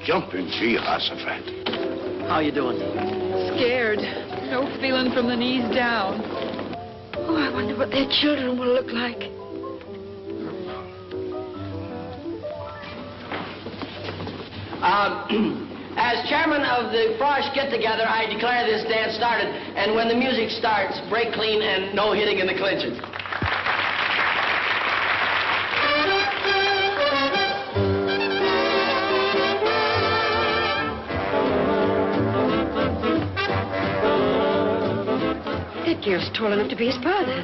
Jumping Jehoshaphat. How you doing? Scared. No feeling from the knees down. Oh, I wonder what their children will look like. As chairman of the Frosh get-together, I declare this dance started. And when the music starts, break clean and no hitting in the clinches. That girl's tall enough to be his father.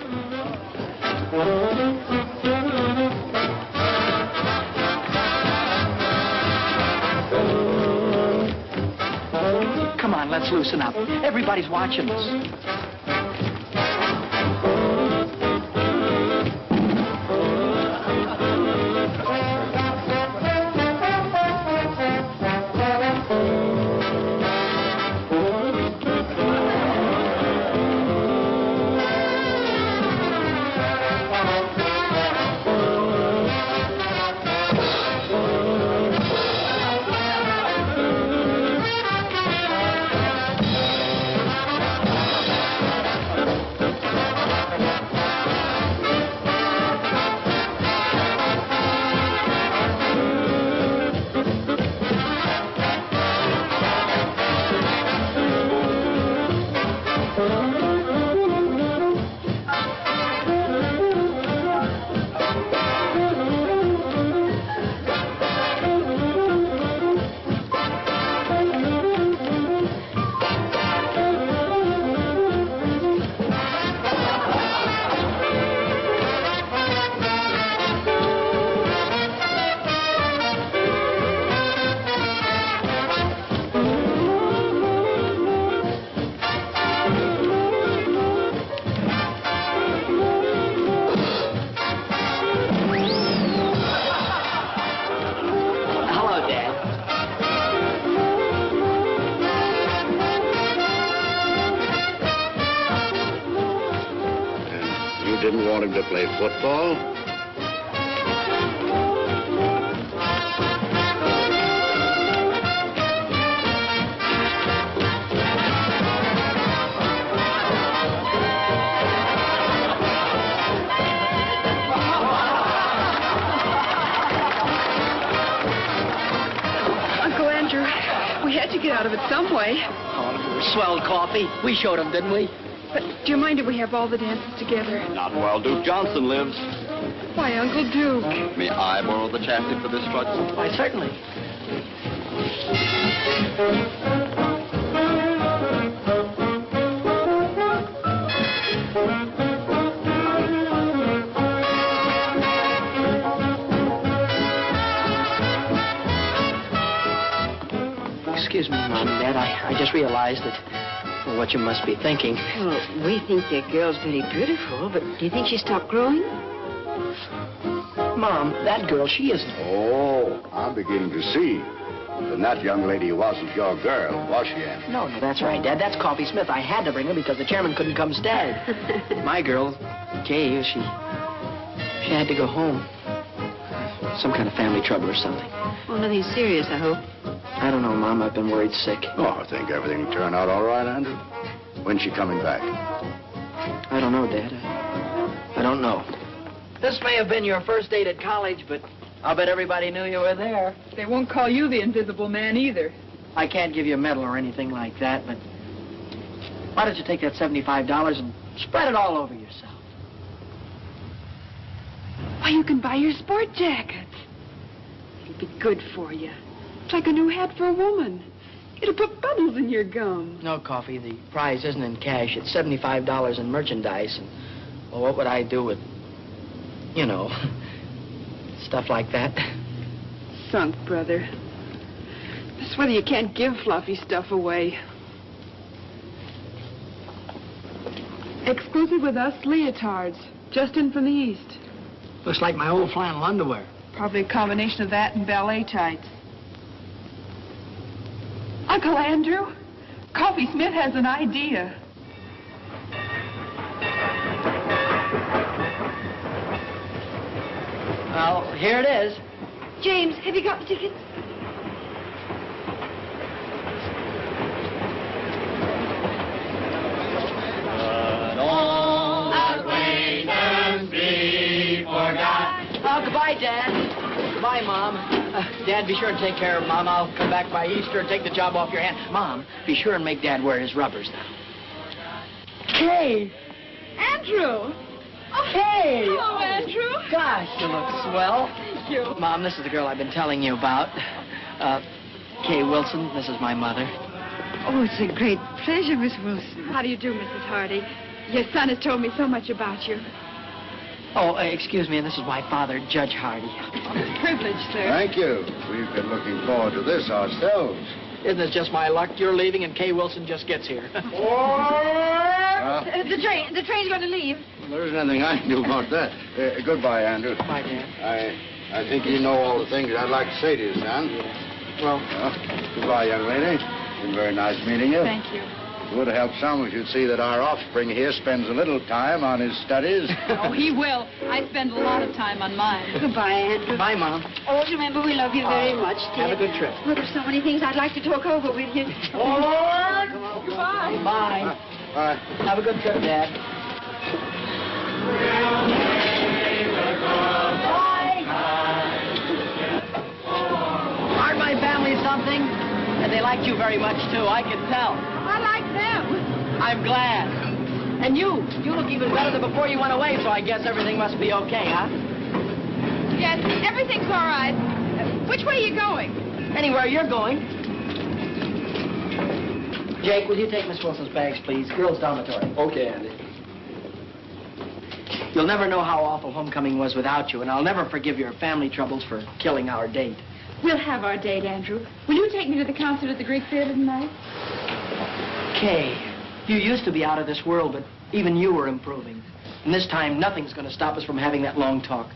Come on, let's loosen up. Everybody's watching us. didn't want him to play football? Uncle Andrew, we had to get out of it some way. Oh, swell coffee. We showed them, didn't we? But do you mind if we have all the dances together? Not while Duke Johnson lives. Why, Uncle Duke? May I borrow the chapstick for this strut? Why, certainly. Excuse me, Mom and Dad. I just realized that what you must be thinking. Well, we think your girl's very beautiful, but do you think she stopped growing? Mom, that girl, she isn't. Oh, I'm beginning to see. Then that young lady wasn't your girl, was she, Andy? No, that's right, Dad. That's Coffee Smith. I had to bring her because the chairman couldn't come stay. My girl, Kay, she had to go home. Some kind of family trouble or something. Well, nothing serious, I hope. I don't know, Mom. I've been worried sick. Oh, I think everything will turn out all right, Andrew. When's she coming back? I don't know, Dad. I don't know. This may have been your first date at college, but I'll bet everybody knew you were there. They won't call you the Invisible Man either. I can't give you a medal or anything like that, but why don't you take that $75 and spread it all over yourself? Why, you can buy your sport jacket. It'll be good for you. It's like a new hat for a woman. It'll put bubbles in your gum. No, Coffee, the prize isn't in cash. It's $75 in merchandise. And, well, what would I do with, you know, stuff like that? Sunk, brother. That's whether you can't give fluffy stuff away. Exclusive with us, leotards. Just in from the east. Looks like my old flannel underwear. Probably a combination of that and ballet tights. Uncle Andrew, Coffee Smith has an idea. Well, here it is. James, have you got the tickets? Oh, goodbye, Dad. Goodbye, Mom. Dad, be sure and take care of Mom. I'll come back by Easter and take the job off your hand. Mom, be sure and make Dad wear his rubbers now. Kay! Andrew! Oh, Kay! Hello, Andrew. Gosh, you look swell. Thank you. Mom, this is the girl I've been telling you about. Kay Wilson. This is my mother. Oh, it's a great pleasure, Miss Wilson. How do you do, Mrs. Hardy? Your son has told me so much about you. Oh, excuse me, and this is my father, Judge Hardy. Privilege, sir. Thank you. We've been looking forward to this ourselves. Isn't it just my luck? You're leaving and Kay Wilson just gets here. The train's going to leave. Well, there isn't anything I can do about that. Goodbye, Andrew. Bye, Dad. I think you know all the things I'd like to say to you, son. Well, goodbye, young lady. It's been very nice meeting you. Thank you. It would help some if you'd see that our offspring here spends a little time on his studies. Oh, he will. I spend a lot of time on mine. Goodbye, Andrew. Bye, Mom. Oh, remember, we love you very much, dear. Have a good trip. Well, there's so many things I'd like to talk over with you. Goodbye. Bye. Bye. Have a good trip, Dad. Bye. Aren't my family something? And they liked you very much, too. I can tell. I like them. I'm glad. And you look even better than before you went away, so I guess everything must be okay, huh? Yes, everything's all right. Which way are you going? Anywhere you're going. Jake, will you take Miss Wilson's bags, please? Girls' dormitory. Okay, Andy. You'll never know how awful homecoming was without you, and I'll never forgive your family troubles for killing our date. We'll have our date, Andrew. Will you take me to the concert at the Greek Theater tonight? Kay, you used to be out of this world, but even you were improving. And this time, nothing's going to stop us from having that long talk.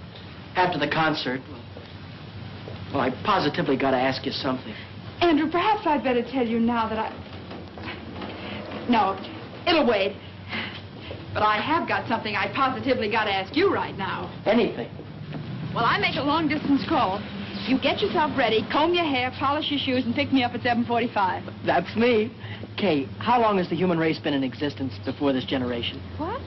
After the concert, well, I positively got to ask you something. Andrew, perhaps I'd better tell you now that No, it'll wait. But I have got something I positively got to ask you right now. Anything. Well, I make a long-distance call. You get yourself ready, comb your hair, polish your shoes, and pick me up at 7:45. That's me. Kay, how long has the human race been in existence before this generation? What?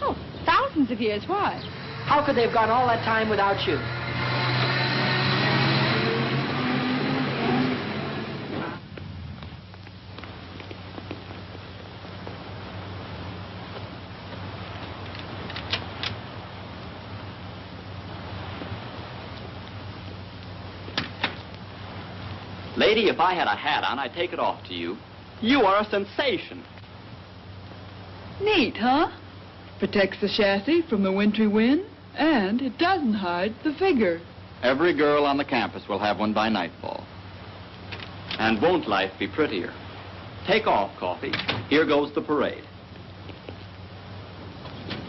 Oh, thousands of years. Why? How could they have gone all that time without you? Lady, if I had a hat on, I'd take it off to you. You are a sensation. Neat, huh? Protects the chassis from the wintry wind, and it doesn't hide the figure. Every girl on the campus will have one by nightfall. And won't life be prettier? Take off, Coffee. Here goes the parade.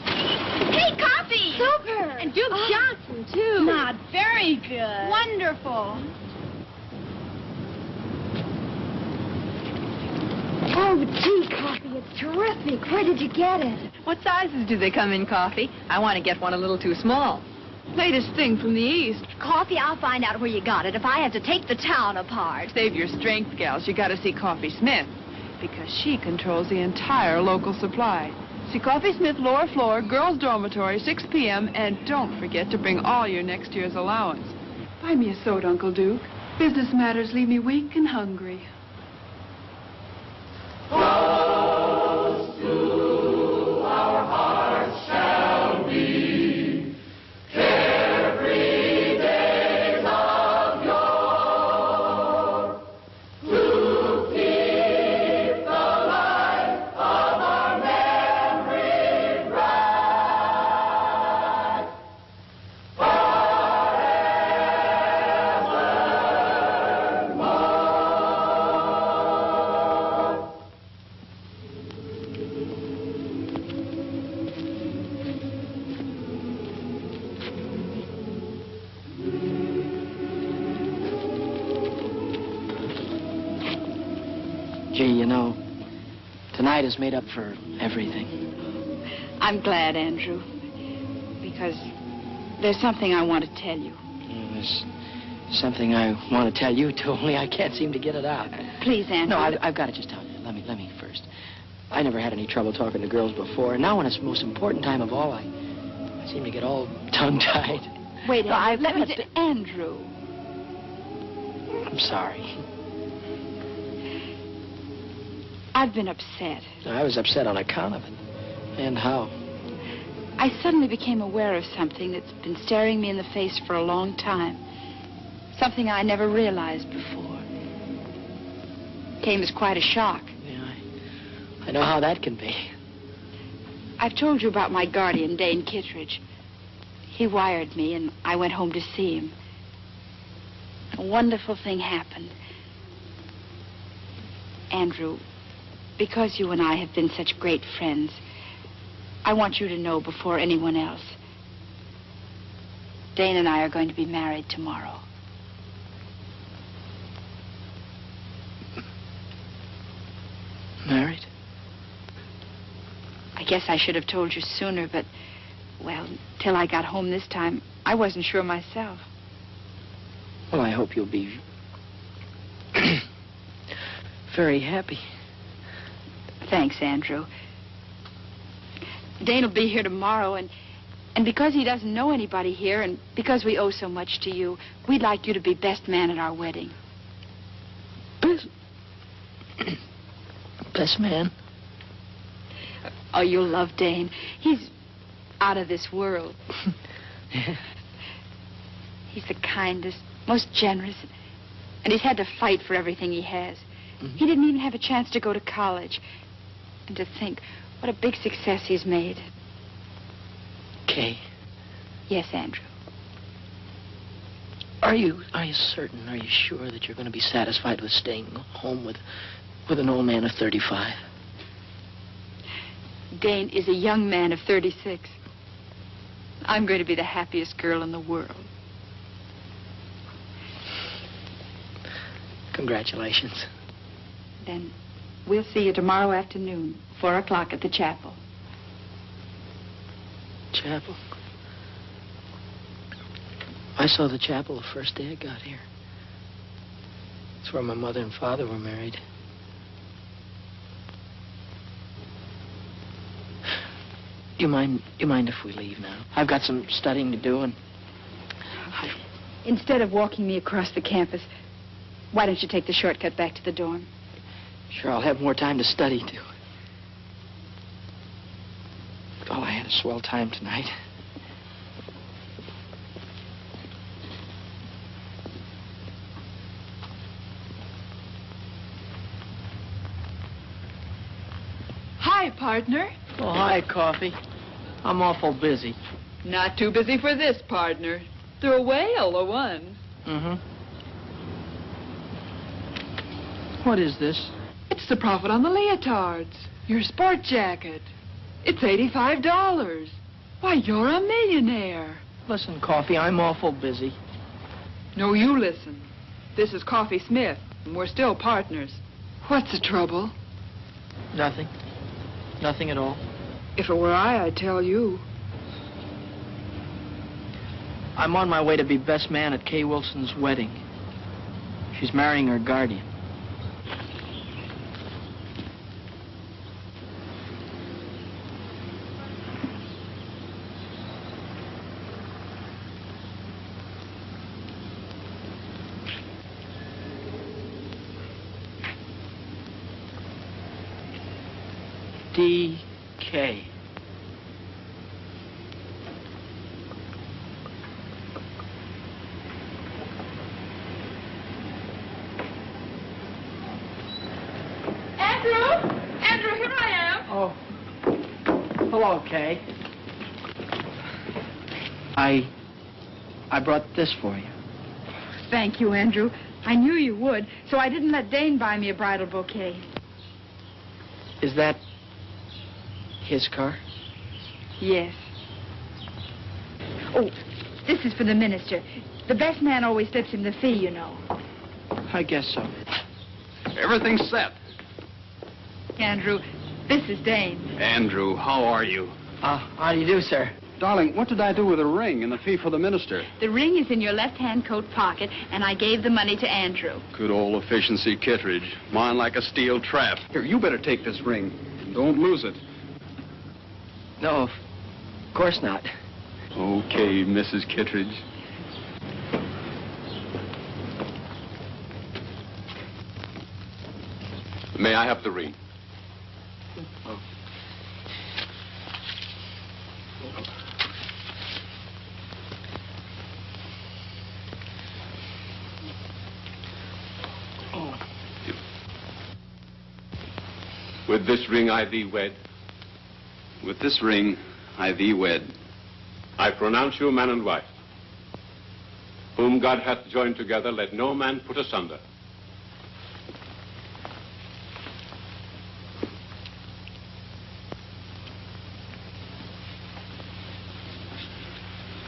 Hey, Coffee! Super! And Duke Johnson, too. Not very good. Wonderful. Oh, gee, Coffee, it's terrific. Where did you get it? What sizes do they come in, Coffee? I want to get one a little too small. Latest thing from the East. Coffee, I'll find out where you got it if I have to take the town apart. Save your strength, gals. You got to see Coffee Smith, because she controls the entire local supply. See Coffee Smith, lower floor, girls' dormitory, 6 p.m., and don't forget to bring all your next year's allowance. Buy me a soda, Uncle Duke. Business matters leave me weak and hungry. Close to our hearts shall be carefree days of yore, to keep the light of our memory bright forevermore. Gee, you know, tonight is made up for everything. I'm glad, Andrew, because there's something I want to tell you. There's something I want to tell you, too, only I can't seem to get it out. Please, Andrew. No, I've got to just tell you. Let me first. I never had any trouble talking to girls before, and now when it's the most important time of all, I seem to get all tongue-tied. Wait, No, Andrew. Andrew. I'm sorry. I've been upset. I was upset on account of it. And how? I suddenly became aware of something that's been staring me in the face for a long time. Something I never realized before. Came as quite a shock. Yeah, I know how that can be. I've told you about my guardian, Dane Kittredge. He wired me, and I went home to see him. A wonderful thing happened. Andrew, because you and I have been such great friends, I want you to know before anyone else. Dane and I are going to be married tomorrow. Married? I guess I should have told you sooner, but, well, till I got home this time, I wasn't sure myself. Well, I hope you'll be very happy. Thanks, Andrew. Dane will be here tomorrow, and because he doesn't know anybody here, and because we owe so much to you, we'd like you to be best man at our wedding. Best man? Oh, you'll love Dane. He's out of this world. He's the kindest, most generous, and he's had to fight for everything he has. Mm-hmm. He didn't even have a chance to go to college. And to think what a big success he's made. Kay. Yes, Andrew. Are you certain, are you sure that you're going to be satisfied with staying home with an old man of 35? Dane is a young man of 36. I'm going to be the happiest girl in the world. Congratulations. Then we'll see you tomorrow afternoon, 4 o'clock at the chapel. chapel. I saw the chapel the first day I got here. It's where my mother and father were married. Do you mind if we leave now? I've got some studying to do, and Instead of walking me across the campus, why don't you take the shortcut back to the dorm? sure I'll have more time to study, too. Oh, I had a swell time tonight. Hi, partner. Oh, hi, Coffee. I'm awful busy. Not too busy for this, partner. They're a whale, a one. Mm-hmm. What is this? It's the profit on the leotards. Your sport jacket. It's $85. Why, you're a millionaire. Listen, Coffee, I'm awful busy. No, you listen. This is Coffee Smith, and we're still partners. What's the trouble? Nothing. Nothing at all. If it were I'd tell you. I'm on my way to be best man at Kay Wilson's wedding. She's marrying her guardian. D.K. Andrew, here I am. Oh. Hello, Kay. I brought this for you. Thank you, Andrew. I knew you would, so I didn't let Dane buy me a bridal bouquet. Is that his car? Yes. Oh, this is for the minister. The best man always slips him the fee, you know. I guess so. Everything's set. Andrew, this is Dane. Andrew, how are you? How do you do, sir? Darling, what did I do with the ring and the fee for the minister? The ring is in your left-hand coat pocket, and I gave the money to Andrew. Good old efficiency Kittredge. Mine like a steel trap. Here, you better take this ring. Don't lose it. No, of course not. Okay, Mrs. Kittredge. May I have the ring? With this ring I thee wed. With this ring I thee wed. I pronounce you man and wife. Whom God hath joined together, let no man put asunder.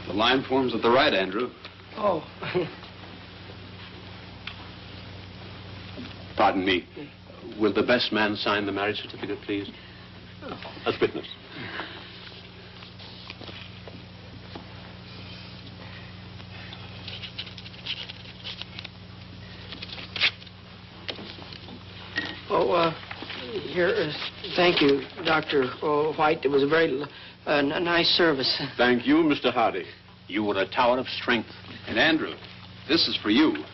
The line forms at the right, Andrew. Oh. Pardon me. Will the best man sign the marriage certificate, please? As witness. Oh, here is... Thank you, Dr. White. It was a very nice service. Thank you, Mr. Hardy. You were a tower of strength. And Andrew, this is for you.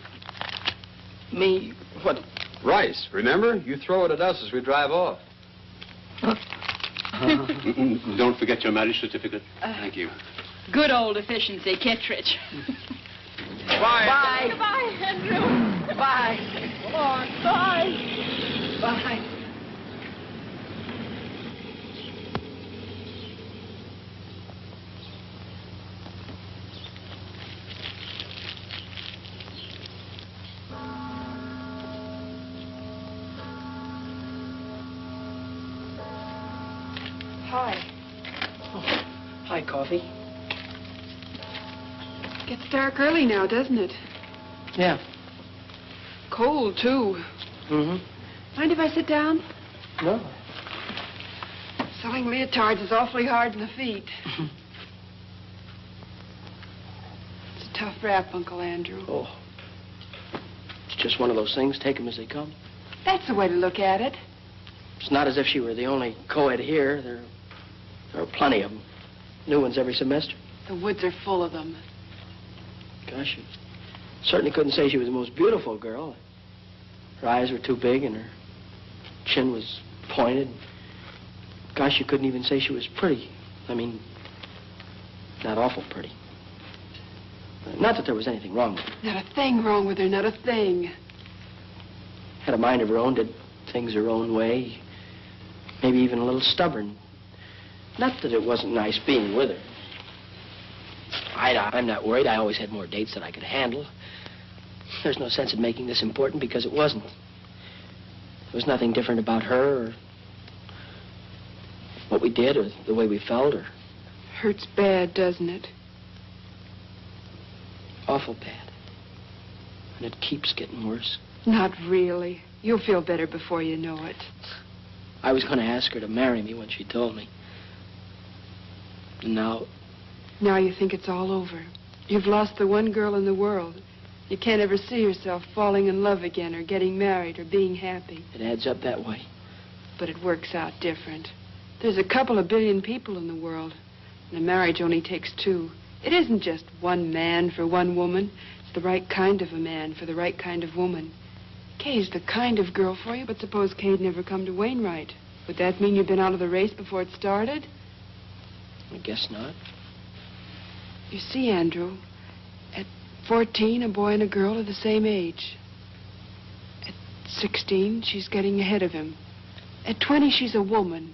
Me? What? Rice, remember? You throw it at us as we drive off. Don't forget your marriage certificate. Thank you. Good old efficiency, Kittredge. Bye. Bye. Goodbye, Andrew. Bye. Come on. Bye. Bye. Hi. Oh, hi, Coffee. Gets dark early now, doesn't it? Yeah. Cold, too. Mm-hmm. Mind if I sit down? No. Selling leotards is awfully hard on the feet. tough rap, Uncle Andrew. Oh. It's just one of those things. Take them as they come. That's the way to look at it. It's not as if she were the only co-ed here. There are plenty of them. New ones every semester. The woods are full of them. Gosh, you certainly couldn't say she was the most beautiful girl. Her eyes were too big and her chin was pointed. Gosh, you couldn't even say she was pretty. I mean, not awful pretty. Not that there was anything wrong with her. Not a thing wrong with her, not a thing. Had a mind of her own, did things her own way. Maybe even a little stubborn. Not that it wasn't nice being with her. I'm not worried. I always had more dates than I could handle. There's no sense in making this important because it wasn't. There was nothing different about her or what we did or the way we felt or... Hurts bad, doesn't it? Awful bad. And it keeps getting worse. Not really. You'll feel better before you know it. I was going to ask her to marry me when she told me. And now... Now you think it's all over. You've lost the one girl in the world. You can't ever see yourself falling in love again or getting married or being happy. It adds up that way. But it works out different. There's a couple of billion people in the world, and a marriage only takes two. It isn't just one man for one woman. It's the right kind of a man for the right kind of woman. Kay's the kind of girl for you, but suppose Kay'd never come to Wainwright. Would that mean you'd been out of the race before it started? I guess not. You see, Andrew, at 14, a boy and a girl are the same age. At 16, she's getting ahead of him. At 20, she's a woman,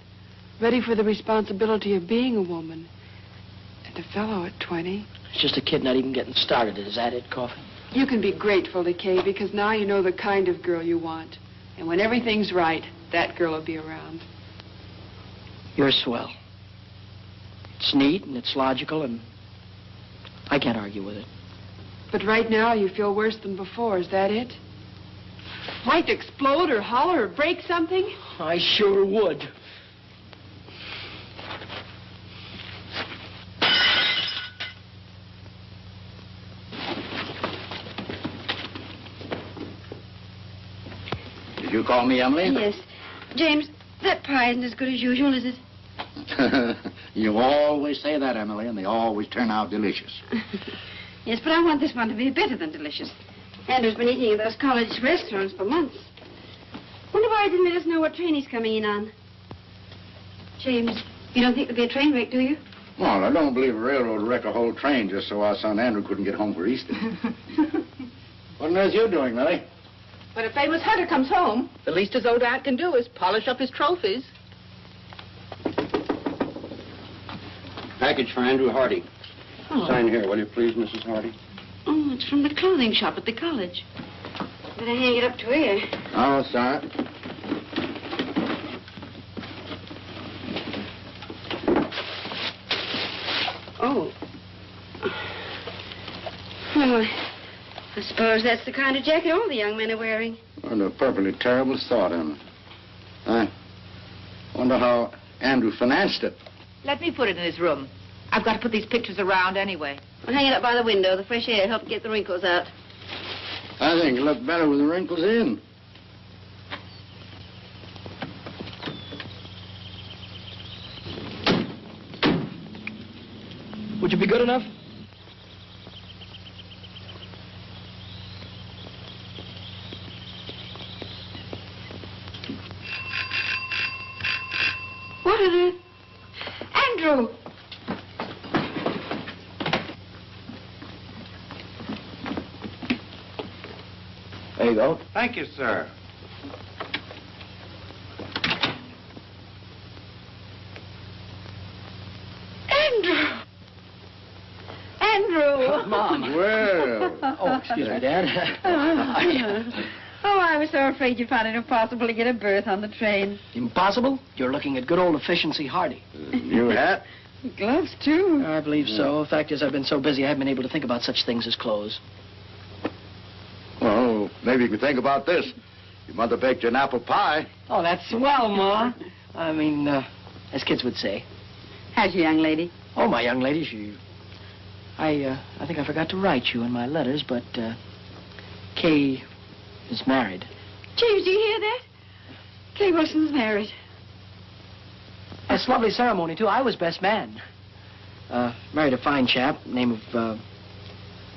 ready for the responsibility of being a woman. And a fellow at 20... It's just a kid not even getting started. Is that it, Coffin? You can be grateful to Kay because now you know the kind of girl you want. And when everything's right, that girl will be around. You're swell. It's neat and it's logical and I can't argue with it. But right now you feel worse than before. Is that it? Like to explode or holler or break something? I sure would. Did you call me, Emily? Yes. James, that pie isn't as good as usual, is it? You always say that, Emily, and they always turn out delicious. Yes, but I want this one to be better than delicious. Andrew's been eating in those college restaurants for months. Wonder why he didn't let us know what train he's coming in on. James, you don't think there'll be a train wreck, do you? Well, I don't believe a railroad wreck a whole train just so our son Andrew couldn't get home for Easter. What on earth you doing, Millie? When a famous hunter comes home, the least his old dad can do is polish up his trophies. Package for Andrew Hardy. Oh. Sign here, will you please, Mrs. Hardy? Oh, it's from the clothing shop at the college. Better hang it up to here. Oh, sorry. Oh. Well, I suppose that's the kind of jacket all the young men are wearing. What a perfectly terrible thought, Emma. I wonder how Andrew financed it. Let me put it in his room. I've got to put these pictures around anyway. Well, hang it up by the window. The fresh air helps get the wrinkles out. I think it'll look better with the wrinkles in. Would you be good enough? What are the... Andrew! There you go. Thank you, sir. Andrew! Mom. Well. Oh, excuse me, Dad. Oh, I was so afraid you found it impossible to get a berth on the train. Impossible? You're looking at good old efficiency Hardy. New hat? Gloves, too. I believe so. The fact is, I've been so busy, I haven't been able to think about such things as clothes. Well, maybe you can think about this. Your mother baked you an apple pie. Oh, that's swell, Ma. I mean, as kids would say. How's your young lady? Oh, my young lady, I think I forgot to write you in my letters, but Kay is married. James, do you hear that? Kay Wilson's married. That's a lovely ceremony, too. I was best man. Married a fine chap, name of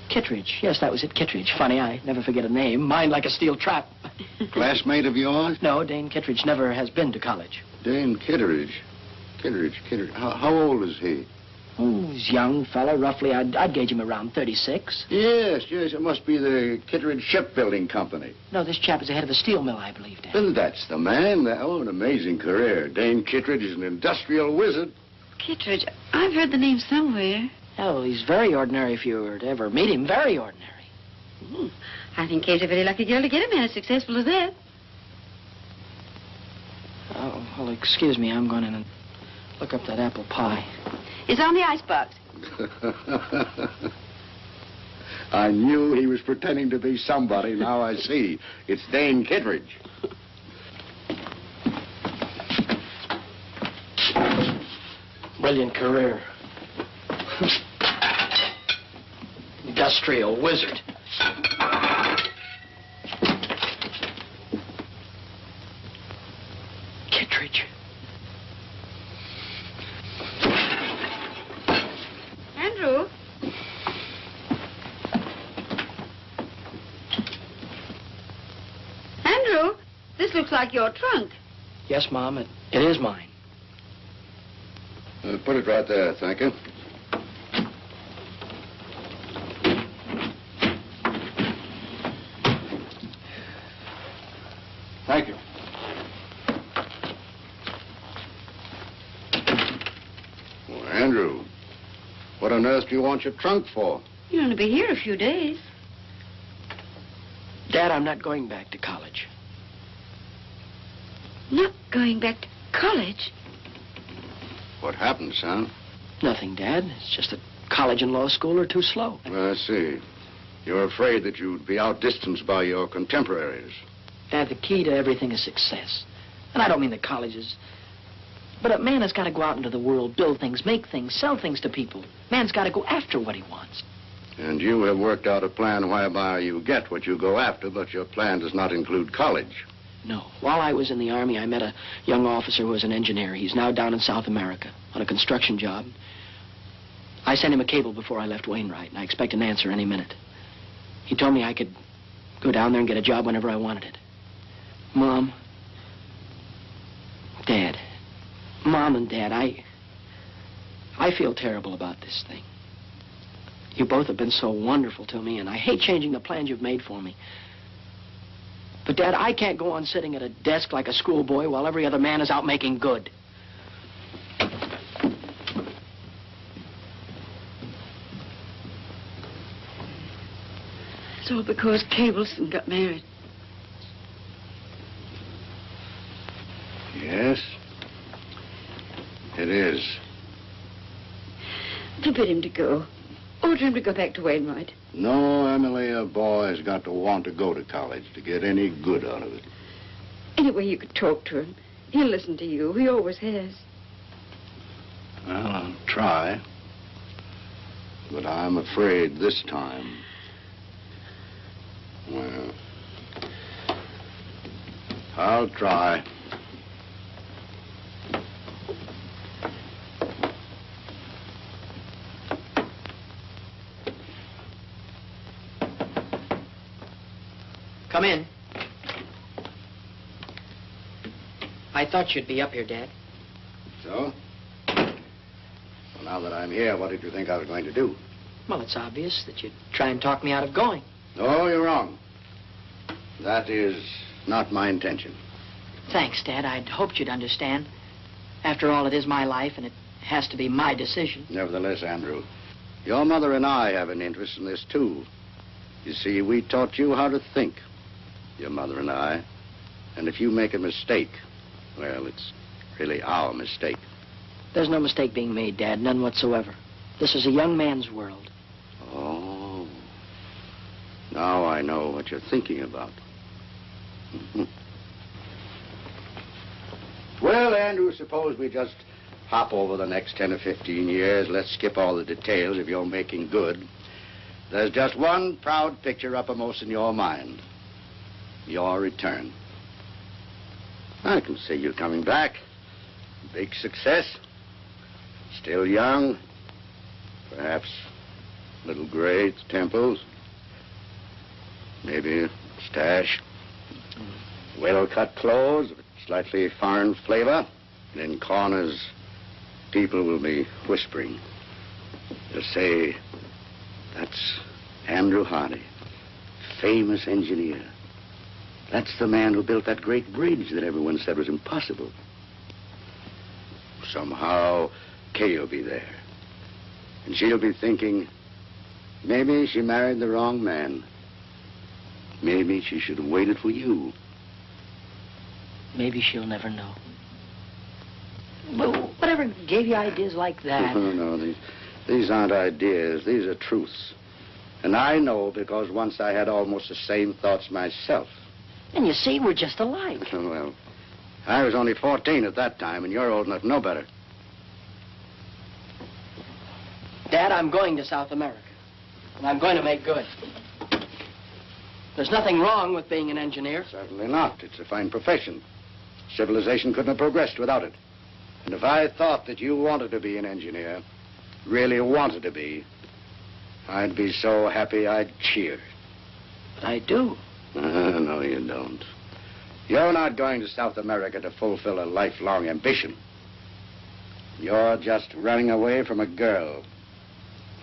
Kittredge. Yes, that was it, Kittredge. Funny, I never forget a name. Mine like a steel trap. Classmate of yours? No, Dane Kittredge never has been to college. Dane Kittredge. Kittredge. How old is he? Oh, he's a young fellow, roughly. I'd gauge him around 36. Yes. It must be the Kittredge Shipbuilding Company. No, this chap is the head of a steel mill, I believe, Dad. Then that's the man. Oh, an amazing career. Dane Kittredge is an industrial wizard. Kittredge, I've heard the name somewhere. Oh, he's very ordinary if you were to ever meet him. Very ordinary. I think Kay's a very lucky girl to get a man as successful as that. Oh, well, excuse me. I'm going in and look up that apple pie. It's on the icebox. I knew he was pretending to be somebody. Now I see. It's Dane Kittredge. Brilliant career. Industrial wizard. Kittredge. Andrew? Andrew, this looks like your trunk. Yes, Mom, it is mine. Put it right there, thank you. Thank you. Well, Andrew, what on earth do you want your trunk for? You're going to be here a few days. Dad, I'm not going back to college. Not going back to college? What happened, son? Nothing, Dad. It's just that college and law school are too slow. I see. You're afraid that you'd be outdistanced by your contemporaries. Dad, the key to everything is success. And I don't mean the colleges. But a man has got to go out into the world, build things, make things, sell things to people. Man's got to go after what he wants. And you have worked out a plan whereby you get what you go after, but your plan does not include college. No. While I was in the Army, I met a young officer who was an engineer. He's now down in South America on a construction job. I sent him a cable before I left Wainwright, and I expect an answer any minute. He told me I could go down there and get a job whenever I wanted it. Mom, Dad, Mom and Dad, I feel terrible about this thing. You both have been so wonderful to me, and I hate changing the plans you've made for me. But, Dad, I can't go on sitting at a desk like a schoolboy while every other man is out making good. It's all because Kay Wilson got married. Yes, it is. Forbid him to go. Order him to go back to Wainwright. No, Emily, a boy's got to want to go to college to get any good out of it. Anyway, you could talk to him. He'll listen to you. He always has. Well, I'll try. But I'm afraid this time, well, I'll try. Come in. I thought you'd be up here, Dad. So? Well, now that I'm here, what did you think I was going to do? Well, it's obvious that you'd try and talk me out of going. No, you're wrong. That is not my intention. Thanks, Dad. I'd hoped you'd understand. After all, it is my life, and it has to be my decision. Nevertheless, Andrew, your mother and I have an interest in this, too. You see, we taught you how to think, your mother and I. And if you make a mistake, well, it's really our mistake. There's no mistake being made, Dad, none whatsoever. This is a young man's world. Oh. Now I know what you're thinking about. Well, Andrew, suppose we just hop over the next 10 or 15 years. Let's skip all the details if you're making good. There's just one proud picture uppermost in your mind. Your return. I can see you coming back. Big success. Still young. Perhaps a little gray at the temples. Maybe a stash. Well-cut clothes, slightly foreign flavor. And in corners, people will be whispering. They'll say, that's Andrew Hardy, famous engineer. That's the man who built that great bridge that everyone said was impossible. Somehow, Kay will be there. And she'll be thinking, maybe she married the wrong man. Maybe she should have waited for you. Maybe she'll never know. But whatever gave you ideas like that? No, these aren't ideas. These are truths. And I know because once I had almost the same thoughts myself. And you see, we're just alike. Well, I was only 14 at that time, and you're old enough to know better. Dad, I'm going to South America. And I'm going to make good. There's nothing wrong with being an engineer. Certainly not. It's a fine profession. Civilization couldn't have progressed without it. And if I thought that you wanted to be an engineer, really wanted to be, I'd be so happy I'd cheer. But I do. No, you don't. You're not going to South America to fulfill a lifelong ambition. You're just running away from a girl.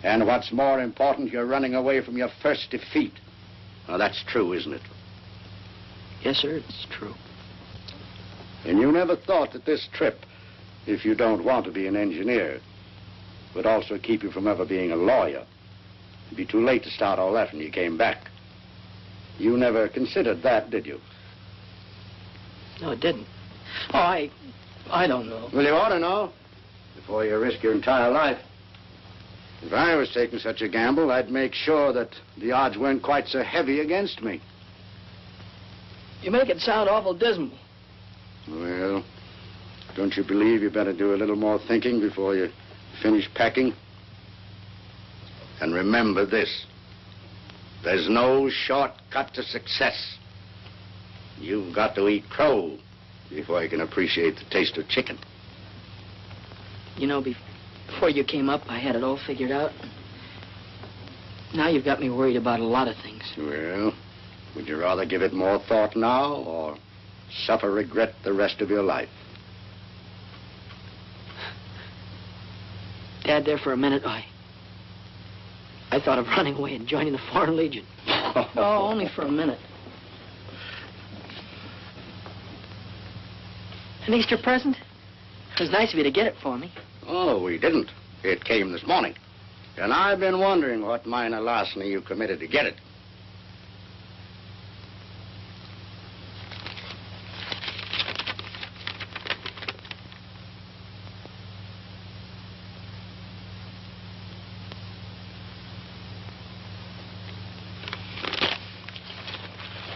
And what's more important, you're running away from your first defeat. Now, that's true, isn't it? Yes, sir, it's true. And you never thought that this trip, if you don't want to be an engineer, would also keep you from ever being a lawyer. It'd be too late to start all that when you came back. You never considered that, did you? No, it didn't. Oh, I don't know. Well, you ought to know before you risk your entire life. If I was taking such a gamble, I'd make sure that the odds weren't quite so heavy against me. You make it sound awful dismal. Well, don't you believe you better do a little more thinking before you finish packing? And remember this. There's no shortcut to success. You've got to eat crow before you can appreciate the taste of chicken. You know, before you came up, I had it all figured out. Now you've got me worried about a lot of things. Well, would you rather give it more thought now or suffer regret the rest of your life? Dad, there for a minute, I thought of running away and joining the Foreign Legion. Oh, only for a minute. An Easter present? It was nice of you to get it for me. Oh, we didn't. It came this morning. And I've been wondering what minor larceny you committed to get it.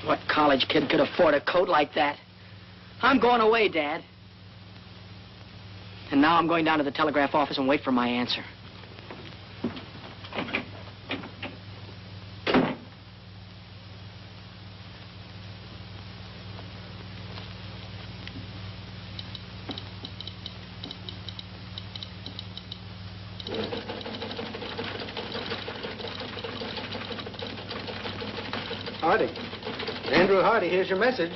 What college kid could afford a coat like that? I'm going away, Dad. And now I'm going down to the telegraph office and wait for my answer. Hardy. Andrew Hardy, here's your message.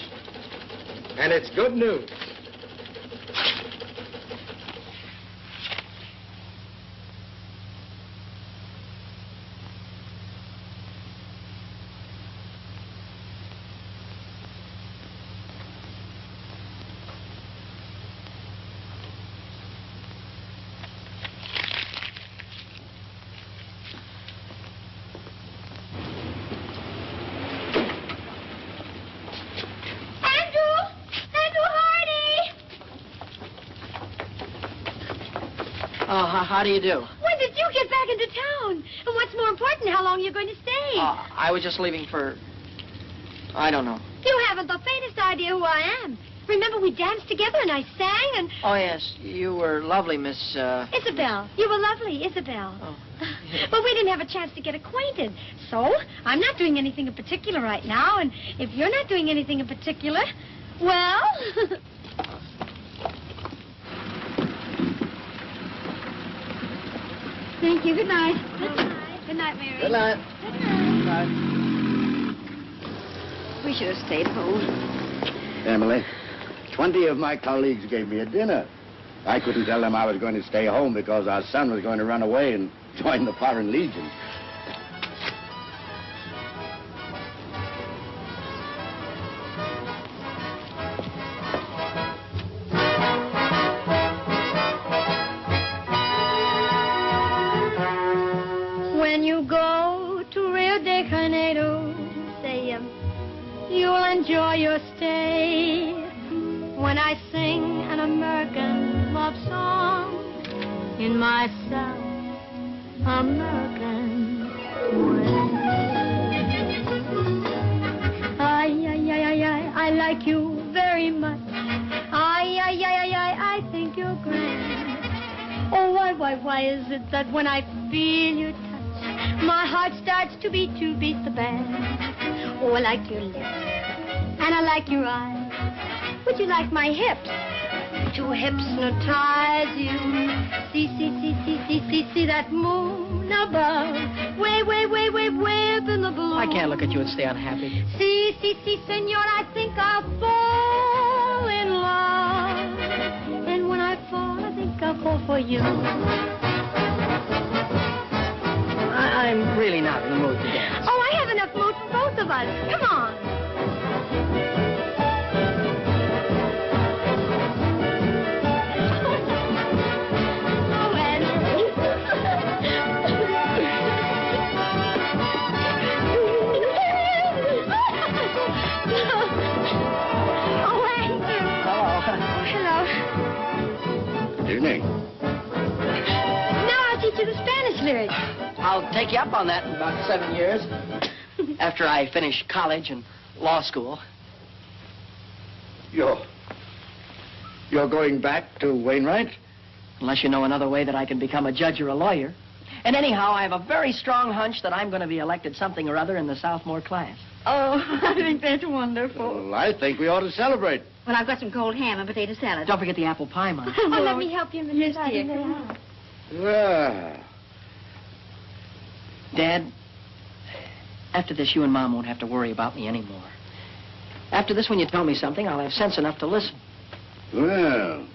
And it's good news. How do you do? When did you get back into town? And what's more important, how long are you going to stay? I was just leaving for... I don't know. You haven't the faintest idea who I am. Remember we danced together and I sang and... Oh, yes. You were lovely, Miss, Isabel. You were lovely, Isabel. Oh. But we didn't have a chance to get acquainted. So, I'm not doing anything in particular right now, and if you're not doing anything in particular, well... Thank you. Good night. Good night. Good night, Mary. Good night. Good night. We should have stayed home. Emily, 20 of my colleagues gave me a dinner. I couldn't tell them I was going to stay home because our son was going to run away and join the Foreign Legion. When you go to Rio de Janeiro, say you'll enjoy your stay. When I sing an American love song in my South American way. I like you very much. I think you're grand. Oh, why is it that when I feel your touch, my heart starts to beat the band? Oh, I like your lips, and I like your eyes. Would you like my hips to hypnotize you? See that moon above, way up in the blue. I can't look at you and stay unhappy. See, senor, I think I'll fall in love. And when I fall, I think I'll fall for you. I'm really not in the mood to dance. Oh, I have enough mood for both of us. Come on. Evening. Now I'll teach you the Spanish lyrics. I'll take you up on that in about 7 years. After I finish college and law school. You're going back to Wainwright? Unless you know another way that I can become a judge or a lawyer. And anyhow, I have a very strong hunch that I'm going to be elected something or other in the sophomore class. Oh, I think that's wonderful. Well, I think we ought to celebrate. Well, I've got some cold ham and potato salad. Don't forget the apple pie, Mom. Oh, let me help you, Mrs. Yes, Martin. dear. Come on. Well, Dad, after this, you and Mom won't have to worry about me anymore. After this, when you tell me something, I'll have sense enough to listen. well,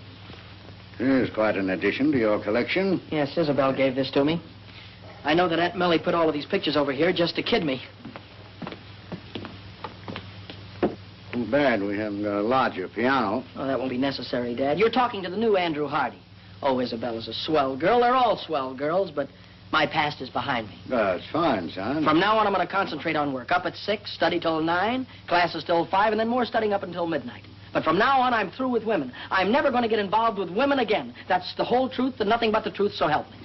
here's quite an addition to your collection. Yes, Isabel gave this to me. I know that Aunt Millie put all of these pictures over here just to kid me. Too bad we haven't got a larger piano. Oh, that won't be necessary, Dad. You're talking to the new Andrew Hardy. Oh, Isabella's a swell girl. They're all swell girls, but my past is behind me. That's fine, son. From now on, I'm going to concentrate on work. Up at 6, study till 9, classes till 5, and then more studying up until midnight. But from now on, I'm through with women. I'm never going to get involved with women again. That's the whole truth and nothing but the truth, so help me.